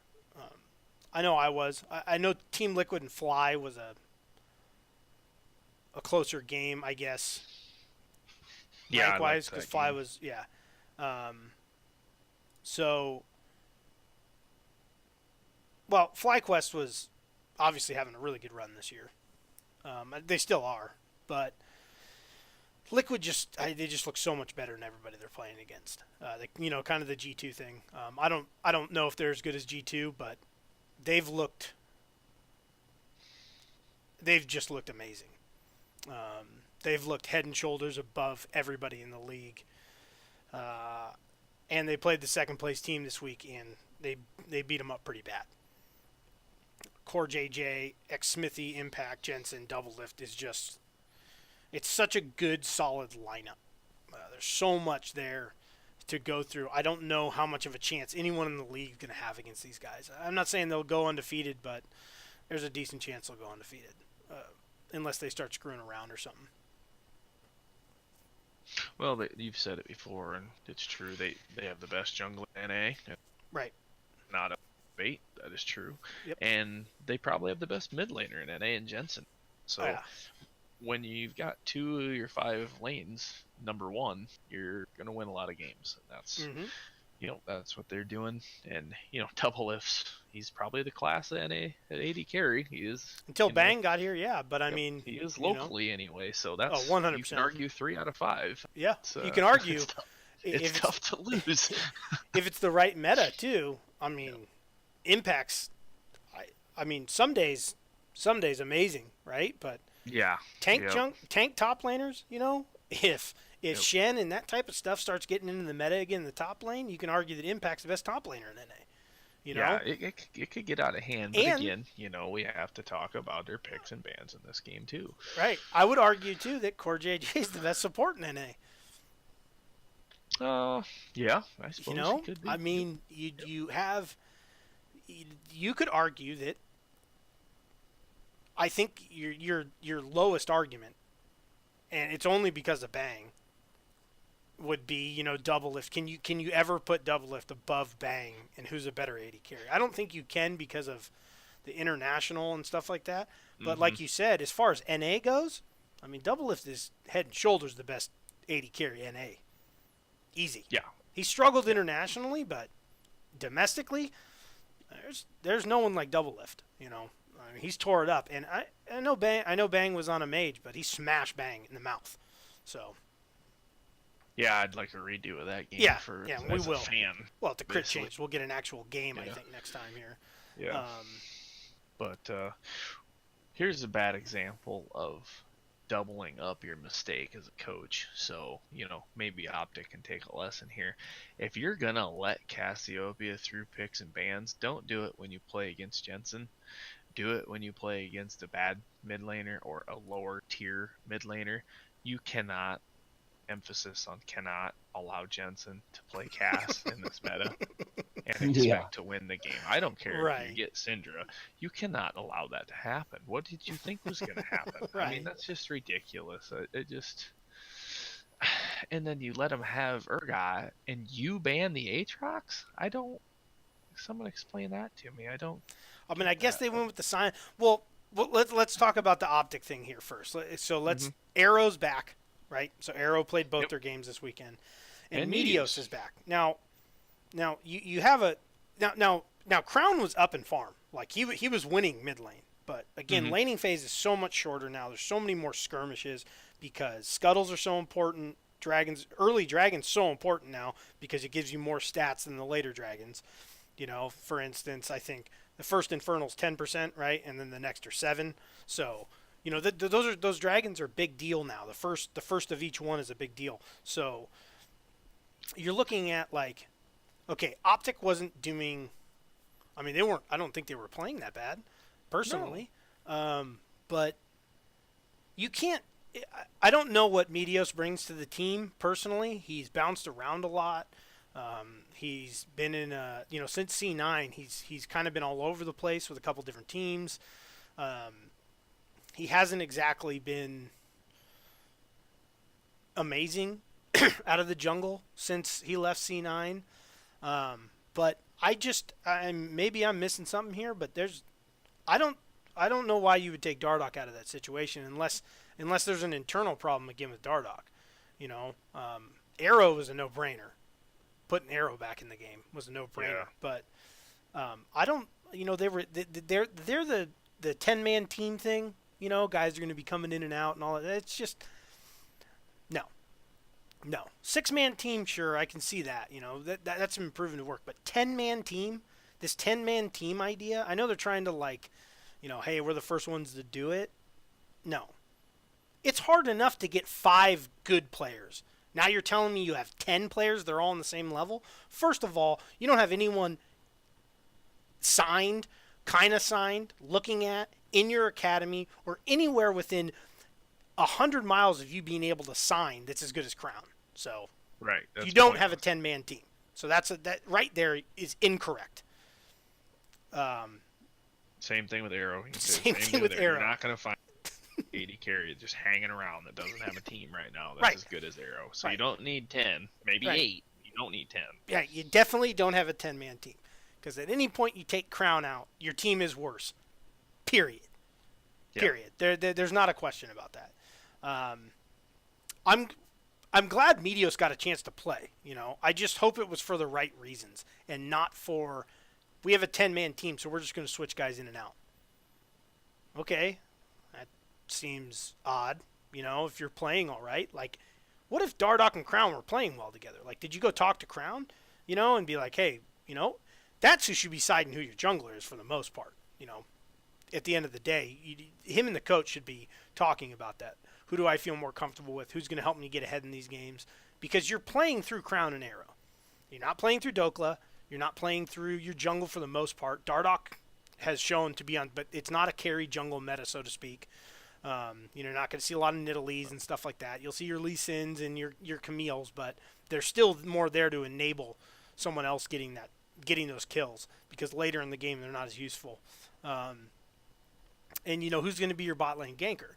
Speaker 1: I know I was. I know Team Liquid and Fly was a closer game, I guess.
Speaker 2: Yeah,
Speaker 1: likewise, because Fly was FlyQuest was obviously having a really good run this year. They still are, but Liquid they just look so much better than everybody they're playing against. Kind of the G2 thing. I don't know if they're as good as G2, but they've looked they've just looked amazing. They've looked head and shoulders above everybody in the league. And they played the second place team this week, and they beat them up pretty bad. Core JJ, X-Smithy, Impact, Jensen, Double Lift is just, it's such a good, solid lineup. There's so much there to go through. I don't know how much of a chance anyone in the league is going to have against these guys. I'm not saying they'll go undefeated, but there's a decent chance they'll go undefeated, unless they start screwing around or something.
Speaker 2: Well, you've said it before, and it's true. They have the best jungle in NA.
Speaker 1: Right.
Speaker 2: Not a debate. That is true.
Speaker 1: Yep.
Speaker 2: And they probably have the best mid laner in NA in Jensen. So when you've got 2 of your 5 lanes, number 1, you're going to win a lot of games. And that's, that's what they're doing. And, Double Lifts, he's probably the class of NA at AD carry. He is.
Speaker 1: Until Bang got here, yeah. But, I mean.
Speaker 2: He is locally anyway, so that's.
Speaker 1: 100%.
Speaker 2: You can argue 3 out of 5.
Speaker 1: Yeah, you can argue.
Speaker 2: It's tough to lose.
Speaker 1: If it's the right meta, too. I mean, Impact's. I mean, some days amazing, right? But.
Speaker 2: Yeah.
Speaker 1: Tank top laners, if Shen and that type of stuff starts getting into the meta again in the top lane, you can argue that Impact's the best top laner in NA.
Speaker 2: Yeah, it could get out of hand. But again, we have to talk about their picks and bans in this game too.
Speaker 1: Right. I would argue too that Core JJ is the best support in NA.
Speaker 2: Yeah, I suppose it could be.
Speaker 1: I mean, you could argue that. I think your lowest argument, and it's only because of Bang, would be Double Lift. Can you ever put Double Lift above Bang, and who's a better AD carry? I don't think you can because of the international and stuff like that. But like you said, as far as NA goes, I mean Double Lift is head and shoulders the best AD carry NA. Easy.
Speaker 2: Yeah.
Speaker 1: He struggled internationally, but domestically, there's no one like Double Lift. I mean, he's tore it up, and I know Bang was on a mage, but he smashed Bang in the mouth. So.
Speaker 2: Yeah, I'd like a redo of that game.
Speaker 1: Yeah,
Speaker 2: as
Speaker 1: we will.
Speaker 2: A fan,
Speaker 1: well, if the crit changed, we'll get an actual game. I think next time here.
Speaker 2: Yeah. But here's a bad example of doubling up your mistake as a coach. So maybe Optic can take a lesson here. If you're gonna let Cassiopeia through picks and bans, don't do it when you play against Jensen. Do it when you play against a bad mid laner or a lower tier mid laner. You cannot, emphasis on cannot, allow Jensen to play Cass in this meta and expect to win the game. I don't care if you get Syndra. You cannot allow that to happen. What did you think was going to happen? I mean, that's just ridiculous. It just... And then you let him have Urgot and you ban the Aatrox? I don't... Someone explain that to me. I mean,
Speaker 1: I guess they went with the sign. Well, let's talk about the Optic thing here first. So let's Arrow's back, right? So Arrow played both their games this weekend, and Meteos is back. Now you have a now Crown was up in farm, like he was winning mid lane, but again laning phase is so much shorter now. There's so many more skirmishes because scuttles are so important. Early dragons so important now because it gives you more stats than the later dragons. For instance, I think the first Infernal's 10%, right? And then the next are 7. So, those dragons are a big deal now. The first of each one is a big deal. So, you're looking at Optic wasn't doing. I mean, they weren't. I don't think they were playing that bad, personally. No. But you can't. I don't know what Meteos brings to the team personally. He's bounced around a lot. He's been in since C9 he's kind of been all over the place with a couple different teams. He hasn't exactly been amazing out of the jungle since he left C9. But maybe I'm missing something here, but I don't know why you would take Dardoch out of that situation unless there's an internal problem again with Dardoch. Arrow was a no-brainer. Putting Arrow back in the game was a no-brainer, but I don't. They're the 10-man team thing. Guys are going to be coming in and out and all that. It's just no. 6-man team, sure, I can see that. That's been proven to work, but 10-man team, this 10-man team idea. I know they're trying to hey, we're the first ones to do it. No. It's hard enough to get 5 good players. Now you're telling me you have 10 players, they're all on the same level? First of all, you don't have anyone signed, kind of signed, looking at, in your academy, or anywhere within 100 miles of you being able to sign that's as good as Crown. So
Speaker 2: right,
Speaker 1: you don't have a 10-man team. So that right there is incorrect.
Speaker 2: Same thing with Arrow.
Speaker 1: Same thing with Arrow.
Speaker 2: You're not going to find 80 carry just hanging around that doesn't have a team right now that's
Speaker 1: right.
Speaker 2: as good as Arrow. So you don't need 10, maybe 8. You don't need 10.
Speaker 1: Yeah, you definitely don't have a 10-man team. Because at any point you take Crown out, your team is worse. Period. Yeah. Period. There's not a question about that. I'm glad Meteos got a chance to play. I just hope it was for the right reasons and not for we have a 10-man team, so we're just going to switch guys in and out. Okay, that seems odd. If you're playing all right, like, what if Dardoch and Crown were playing well together? Like, did you go talk to Crown, and be like, hey, that's who should be deciding who your jungler is for the most part. At the end of the day, him and the coach should be talking about that. Who do I feel more comfortable with? Who's going to help me get ahead in these games? Because you're playing through Crown and Arrow. You're not playing through Dokla. You're not playing through your jungle for the most part. Dardoch has shown to be on, but it's not a carry jungle meta, so to speak. You're not going to see a lot of Nidalees and stuff like that. You'll see your Lee Sins and your Camille's, but there's still more there to enable someone else getting those kills, because later in the game they're not as useful. And who's going to be your bot lane ganker?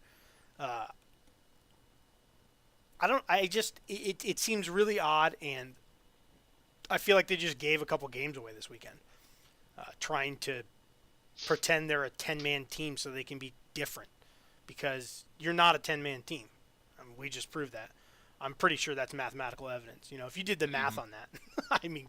Speaker 1: It seems really odd, and I feel like they just gave a couple games away this weekend, trying to pretend they're a 10-man team so they can be different, because you're not a 10-man team. I mean, we just proved that. I'm pretty sure that's mathematical evidence. If you did the math on that, I mean,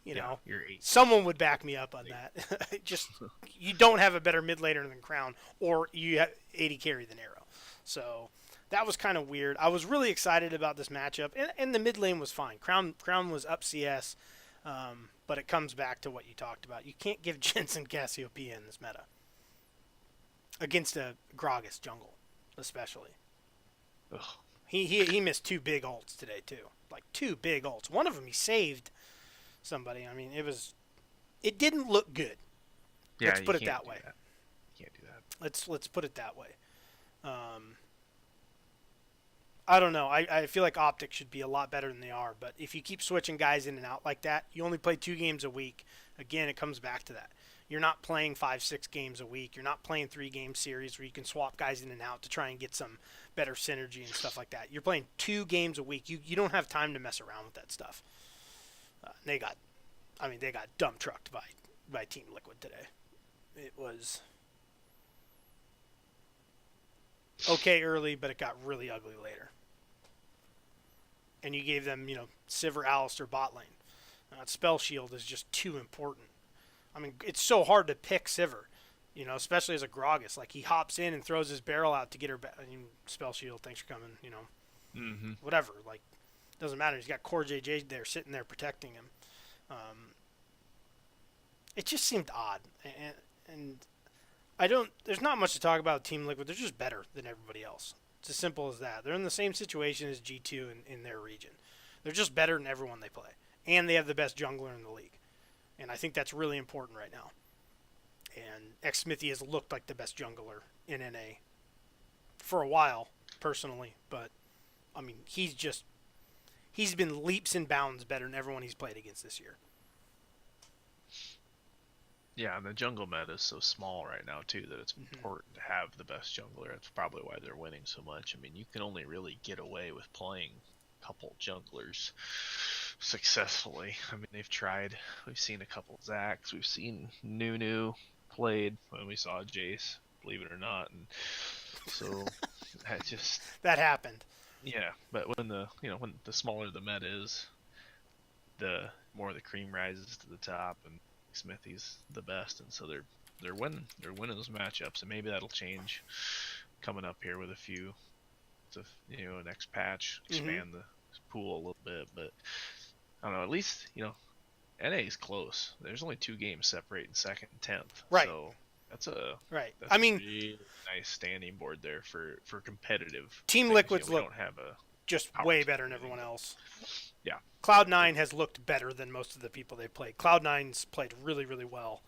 Speaker 2: you're 8.
Speaker 1: Someone would back me up on that. Just, you don't have a better mid laner than Crown, or you have 80 carry than Arrow. So that was kind of weird. I was really excited about this matchup, and the mid lane was fine. Crown was up CS, but it comes back to what you talked about. You can't give Jensen Cassiopeia in this meta against a Gragas jungle, especially.
Speaker 2: Ugh.
Speaker 1: He missed 2 big ults today too, like 2 big ults. One of them he saved somebody. I mean, it didn't look good.
Speaker 2: Yeah,
Speaker 1: let's put it that way.
Speaker 2: You can't do that.
Speaker 1: Let's put it that way. I don't know. I feel like Optic should be a lot better than they are, but if you keep switching guys in and out like that, you only play 2 games a week. Again, it comes back to that. You're not playing 5-6 games a week. You're not playing 3-game series where you can swap guys in and out to try and get some better synergy and stuff like that. You're playing 2 games a week. You don't have time to mess around with that stuff. They got dump trucked by Team Liquid today. It was okay early, but it got really ugly later. And you gave them, Sivir, Alistar bot lane. Spell Shield is just too important. I mean, it's so hard to pick Sivir, especially as a Gragas. Like, he hops in and throws his barrel out to get her back. Spell Shield, thanks for coming, whatever. Like, doesn't matter. He's got Core JJ there, sitting there protecting him. It just seemed odd. And there's not much to talk about with Team Liquid. They're just better than everybody else. It's as simple as that. They're in the same situation as G2 in their region. They're just better than everyone they play. And they have the best jungler in the league. And I think that's really important right now. And Xsmithy has looked like the best jungler in NA for a while, personally. But, I mean, he's been leaps and bounds better than everyone he's played against this year.
Speaker 2: Yeah, and the jungle meta is so small right now, too, that it's important to have the best jungler. That's probably why they're winning so much. I mean, you can only really get away with playing a couple junglers successfully. I mean, we've seen a couple Zacs, we've seen Nunu played when we saw Jace, believe it or not, and so
Speaker 1: that happened.
Speaker 2: Yeah, but when the smaller the meta is, the more the cream rises to the top, and Smithy's the best, and so they're winning those matchups, and maybe that'll change coming up here with a few to next patch, expand the pool a little bit, but I don't know, at least NA is close. There's only 2 games separating second and 10th.
Speaker 1: Right.
Speaker 2: So That's a
Speaker 1: Right.
Speaker 2: That's
Speaker 1: I
Speaker 2: a
Speaker 1: mean,
Speaker 2: really nice standing board there for competitive
Speaker 1: Team
Speaker 2: things.
Speaker 1: Liquid's
Speaker 2: We
Speaker 1: look
Speaker 2: don't have a
Speaker 1: just
Speaker 2: power
Speaker 1: way
Speaker 2: team
Speaker 1: better
Speaker 2: or
Speaker 1: than
Speaker 2: anything,
Speaker 1: everyone
Speaker 2: but
Speaker 1: else.
Speaker 2: yeah.
Speaker 1: Cloud9 has looked better than most of the people they played. Cloud9's played really, really well.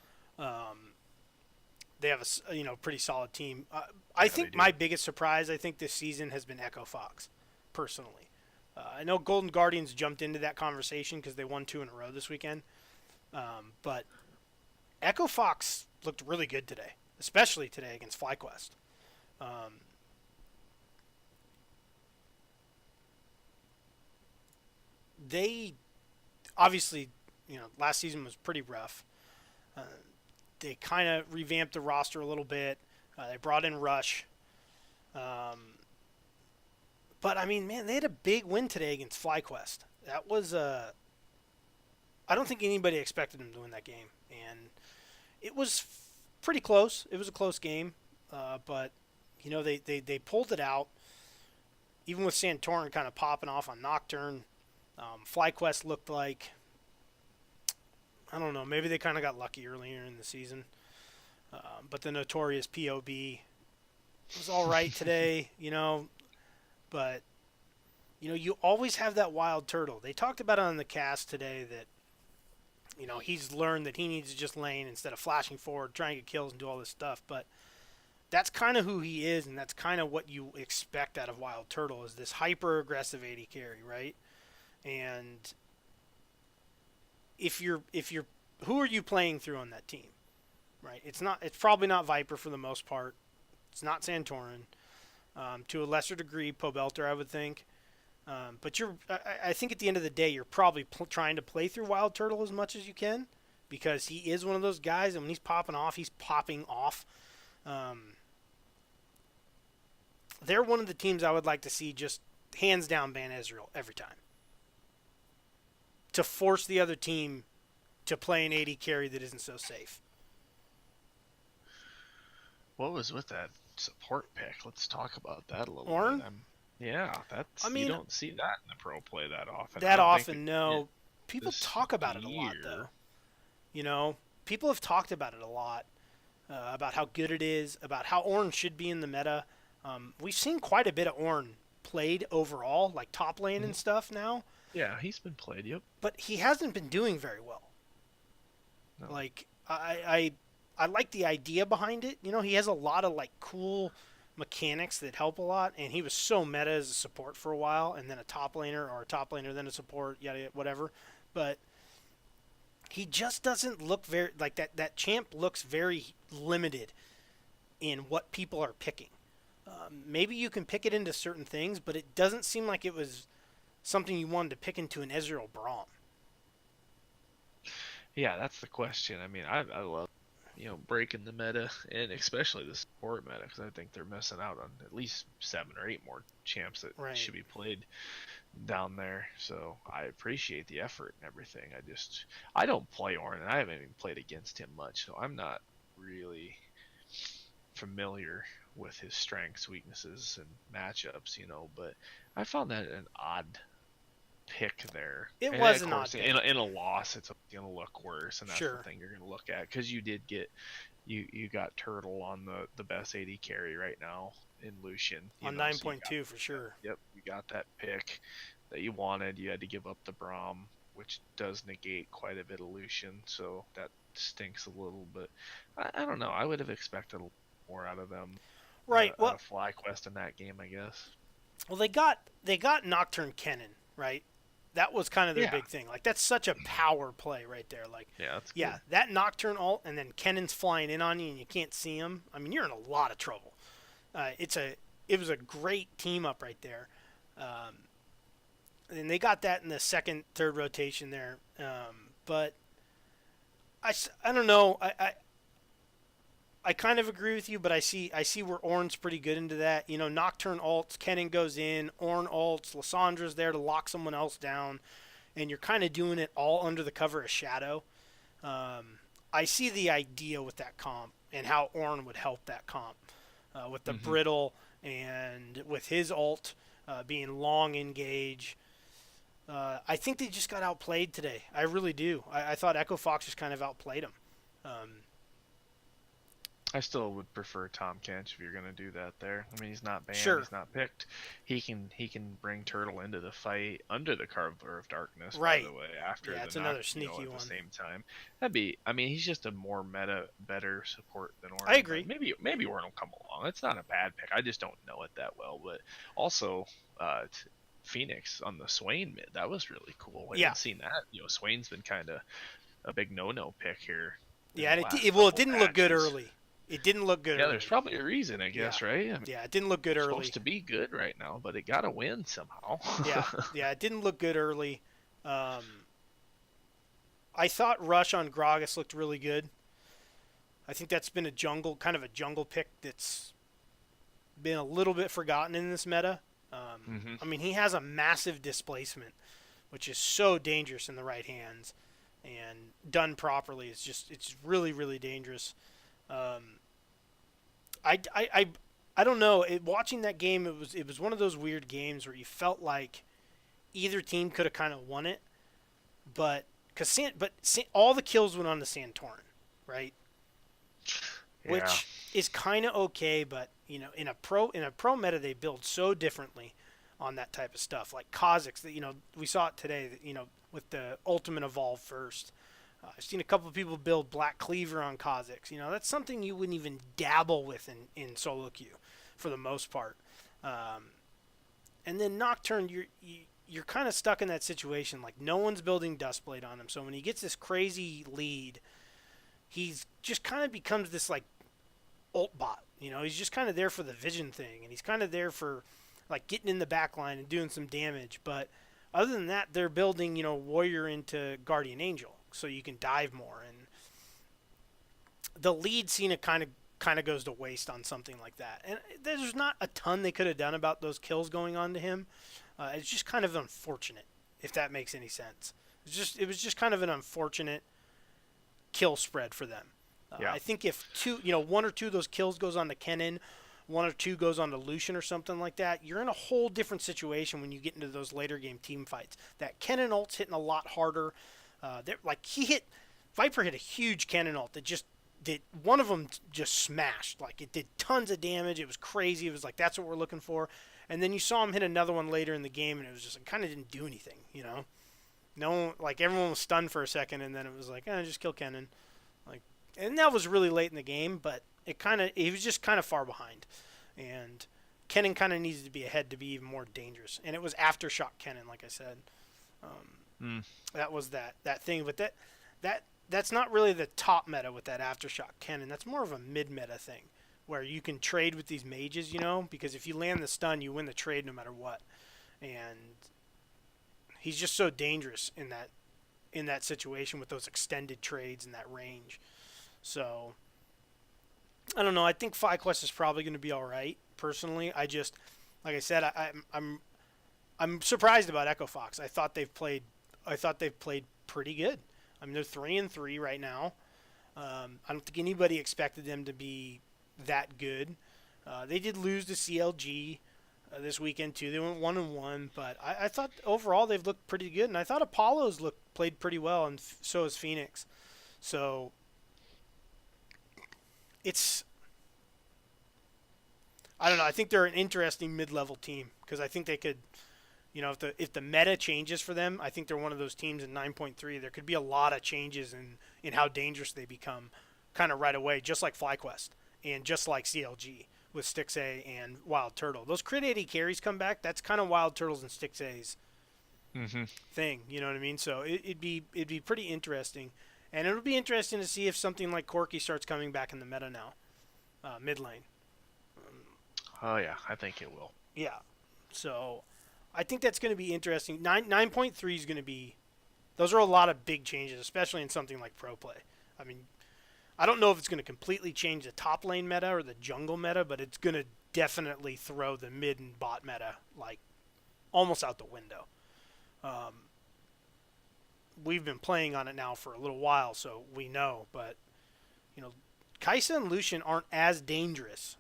Speaker 1: They have a pretty solid team. I think my biggest surprise, this season has been Echo Fox, personally. I know Golden Guardians jumped into that conversation because they won 2 in a row this weekend. But Echo Fox looked really good today, especially today against FlyQuest. They obviously, last season was pretty rough. They kind of revamped the roster a little bit. They brought in Rush. But, I mean, man, they had a big win today against FlyQuest. That was I don't think anybody expected them to win that game. And it was pretty close. It was a close game. But, they pulled it out. Even with Santorin kind of popping off on Nocturne. FlyQuest looked like, I don't know, maybe they kind of got lucky earlier in the season. But the notorious POB was all right today, But, you always have that wild turtle. They talked about it on the cast today that, he's learned that he needs to just lane instead of flashing forward, trying to get kills and do all this stuff. But that's kind of who he is, and that's kind of what you expect out of Wild Turtle is this hyper-aggressive AD carry, right? And if you're who are you playing through on that team, right? It's probably not Viper for the most part. It's not Santorin. To a lesser degree, Pobelter, I would think. But I think at the end of the day, you're probably trying to play through Wild Turtle as much as you can because he is one of those guys, and when he's popping off. They're one of the teams I would like to see just hands down ban Ezreal every time. To force the other team to play an AD carry that isn't so safe.
Speaker 2: What was with that support pick? Let's talk about that a little
Speaker 1: Ornn?
Speaker 2: bit. Yeah, you don't see that in the pro play that often.
Speaker 1: No. People talk about it a lot, though. People have talked about it a lot, about how good it is, about how Ornn should be in the meta. We've seen quite a bit of Ornn played overall, like top lane and stuff now.
Speaker 2: Yeah, he's been played, yep.
Speaker 1: But he hasn't been doing very well. No. Like, I like the idea behind it. He has a lot of, like, cool mechanics that help a lot, and he was so meta as a support for a while, and then a top laner, or a top laner, then a support, yada, whatever. But he just doesn't look very, like, that champ looks very limited in what people are picking. Maybe you can pick it into certain things, but it doesn't seem like it was something you wanted to pick into an Ezreal Braum.
Speaker 2: Yeah, that's the question. I mean, I love, breaking the meta, and especially the support meta, because I think they're missing out on at least 7 or 8 more champs that should be played down there. So I appreciate the effort and everything. I don't play Ornn, and I haven't even played against him much, so I'm not really familiar with his strengths, weaknesses, and matchups, but I found that an odd pick there.
Speaker 1: It was an odd pick.
Speaker 2: In a loss, it's going to look worse, and that's
Speaker 1: the
Speaker 2: thing you're going to look at, because you did get you got Turtle on the best AD carry right now in Lucian.
Speaker 1: On 9.2 for sure.
Speaker 2: Yep, you got that pick that you wanted. You had to give up the Braum, which does negate quite a bit of Lucian, so that stinks a little. But I don't know. I would have expected a little more out of them.
Speaker 1: Right.
Speaker 2: Out of FlyQuest in that game, I guess.
Speaker 1: Well, they got Nocturne Kennen, right? That was kind of their big thing. Like, that's such a power play right there. Like,
Speaker 2: that's good.
Speaker 1: That Nocturne ult, and then Kennen's flying in on you, and you can't see him. I mean, you're in a lot of trouble. It was a great team up right there. And they got that in the second, third rotation there. But I don't know. I kind of agree with you, but I see where Ornn's pretty good into that. Nocturne ults, Kennen goes in, Ornn ults, Lissandra's there to lock someone else down, and you're kind of doing it all under the cover of Shadow. I see the idea with that comp and how Ornn would help that comp with the brittle and with his ult being long engage. I think they just got outplayed today. I really do. I thought Echo Fox just kind of outplayed him.
Speaker 2: I still would prefer Tom Kench if you're gonna do that there. I mean, he's not banned,
Speaker 1: Sure.
Speaker 2: he's not picked. He can bring Turtle into the fight under the Cover of Darkness,
Speaker 1: Right.
Speaker 2: by the way, after
Speaker 1: Yeah,
Speaker 2: the
Speaker 1: it's
Speaker 2: knock,
Speaker 1: another sneaky
Speaker 2: at
Speaker 1: one.
Speaker 2: the same time. That'd be. I mean, he's just a more better support than Ornn.
Speaker 1: I agree.
Speaker 2: Maybe Ornn will come along. It's not a bad pick. I just don't know it that well. But also, Phoenix on the Swain mid, that was really cool. I haven't seen that. Swain's been kind of a big no pick here.
Speaker 1: Yeah, and it didn't look good early. It didn't look good.
Speaker 2: Yeah, there's probably a reason, I guess, right? I mean,
Speaker 1: yeah, it didn't look good early.
Speaker 2: It's supposed to be good right now, but it got to win somehow.
Speaker 1: yeah, it didn't look good early. I thought Rush on Gragas looked really good. I think that's been a jungle pick that's been a little bit forgotten in this meta. I mean, he has a massive displacement, which is so dangerous in the right hands, and done properly, it's really, really dangerous. I don't know. Watching that game, it was one of those weird games where you felt like either team could have kind of won it, but all the kills went on to Santorin, right?
Speaker 2: Yeah.
Speaker 1: Which is kind of okay, but in a pro meta they build so differently on that type of stuff. Like Kha'Zix, that we saw it today. That with the ultimate evolve first. I've seen a couple of people build Black Cleaver on Kha'Zix. That's something you wouldn't even dabble with in solo queue, for the most part. And then Nocturne, you're kind of stuck in that situation. Like, no one's building Dustblade on him. So when he gets this crazy lead, he's just kind of becomes this, like, ult bot. He's just kind of there for the vision thing. And he's kind of there for, like, getting in the back line and doing some damage. But other than that, they're building, Warrior into Guardian Angel, so you can dive more. And the lead scene kind of goes to waste on something like that. And there's not a ton they could have done about those kills going on to him. It's just kind of unfortunate, if that makes any sense. It was just kind of an unfortunate kill spread for them. I think if one or two of those kills goes on to Kennen, one or two goes on to Lucian or something like that, you're in a whole different situation when you get into those later game team fights. That Kennen ult's hitting a lot harder. Viper hit a huge Kennen ult that one of them just smashed. Like, it did tons of damage. It was crazy. It was like, that's what we're looking for. And then you saw him hit another one later in the game, and it was just, it kind of didn't do anything, No one, like, everyone was stunned for a second, and then it was like, just kill Kennen. Like, and that was really late in the game, but he was just kind of far behind. And Kennen kind of needed to be ahead to be even more dangerous. And it was Aftershock Kennen, like I said. That was that thing. But that's not really the top meta with that Aftershock Kennen. That's more of a mid-meta thing, where you can trade with these mages, because if you land the stun, you win the trade no matter what. And he's just so dangerous in that situation with those extended trades and that range. So I don't know. I think FlyQuest is probably going to be all right. Personally, like I said, I'm surprised about Echo Fox. I thought they've played pretty good. I mean, they're 3-3 right now. I don't think anybody expected them to be that good. They did lose to CLG this weekend too. They went 1-1, but I thought overall they've looked pretty good, and I thought Apollo's played pretty well, and so has Phoenix. So I don't know. I think they're an interesting mid-level team, because I think they could, if the meta changes for them, I think they're one of those teams in 9.3. There could be a lot of changes in how dangerous they become kind of right away, just like FlyQuest and just like CLG with Stixxay and Wild Turtle. Those crit 80 carries come back. That's kind of Wild Turtles and Stixxay's thing. You know what I mean? So it'd be pretty interesting. And it'll be interesting to see if something like Corki starts coming back in the meta now, mid lane.
Speaker 2: Oh, yeah, I think it will.
Speaker 1: Yeah. So I think that's going to be interesting. 9.3 is going to be – those are a lot of big changes, especially in something like Pro Play. I mean, I don't know if it's going to completely change the top lane meta or the jungle meta, but it's going to definitely throw the mid and bot meta, like, almost out the window. We've been playing on it now for a little while, so we know. But, Kai'Sa and Lucian aren't as dangerous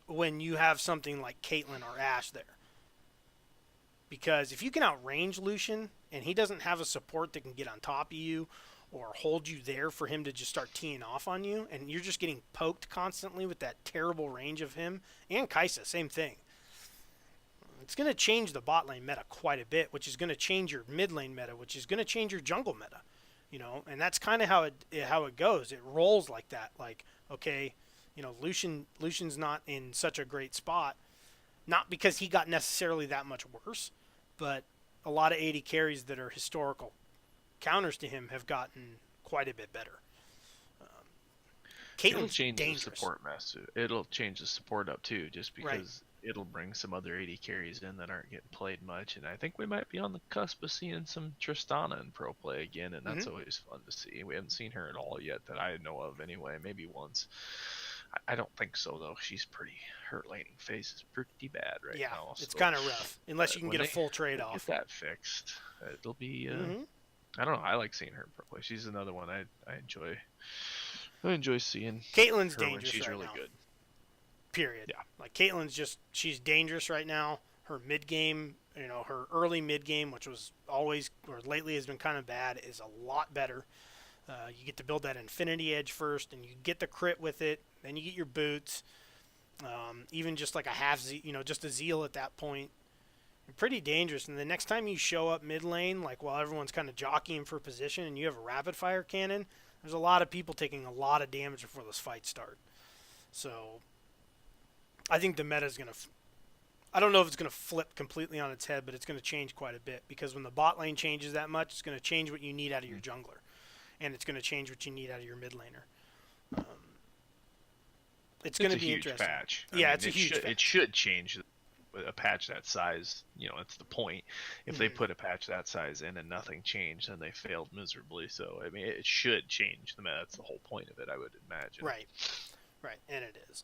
Speaker 1: when you have something like Caitlyn or Ashe there. Because if you can outrange Lucian and he doesn't have a support that can get on top of you, or hold you there for him to just start teeing off on you, and you're just getting poked constantly with that terrible range of him. And Kaisa, same thing. It's going to change the bot lane meta quite a bit, which is going to change your mid lane meta, which is going to change your jungle meta, and that's kind of how it goes. It rolls like that. Like, okay, Lucian's not in such a great spot, not because he got necessarily that much worse, but a lot of AD carries that are historical counters to him have gotten quite a bit better.
Speaker 2: It'll
Speaker 1: Caitlyn's
Speaker 2: change
Speaker 1: dangerous.
Speaker 2: the support mess. It'll change the support up too, just because it'll bring some other AD carries in that aren't getting played much. And I think we might be on the cusp of seeing some Tristana in pro play again, and that's always fun to see. We haven't seen her at all yet that I know of anyway, maybe once. I don't think so though. Her laning phase is pretty bad right now.
Speaker 1: Yeah, it's kind of rough unless you can get a full trade off.
Speaker 2: Get that fixed. It'll be. I don't know. I like seeing her in pro play. She's another one I enjoy. I enjoy seeing.
Speaker 1: Caitlyn's
Speaker 2: her
Speaker 1: dangerous
Speaker 2: when she's
Speaker 1: right
Speaker 2: really
Speaker 1: now.
Speaker 2: good.
Speaker 1: Period.
Speaker 2: Yeah.
Speaker 1: Like she's dangerous right now. Her mid game, her early mid game, which was always or lately has been kind of bad, is a lot better. You get to build that Infinity Edge first, and you get the crit with it. Then you get your boots. Even just like a half just a zeal at that point. You're pretty dangerous. And the next time you show up mid lane, like while everyone's kind of jockeying for position, and you have a rapid fire cannon, there's a lot of people taking a lot of damage before those fights start. So I think the meta is going to. I don't know if it's going to flip completely on its head, but it's going to change quite a bit because when the bot lane changes that much, it's going to change what you need out of your jungler, and it's going to change what you need out of your mid laner. It's going to be
Speaker 2: huge
Speaker 1: interesting.
Speaker 2: Patch.
Speaker 1: It's a huge patch.
Speaker 2: It should change a patch that size. It's the point. If they put a patch that size in and nothing changed, then they failed miserably. So I mean, it should change the meta. That's the whole point of it, I would imagine.
Speaker 1: Right, and it is.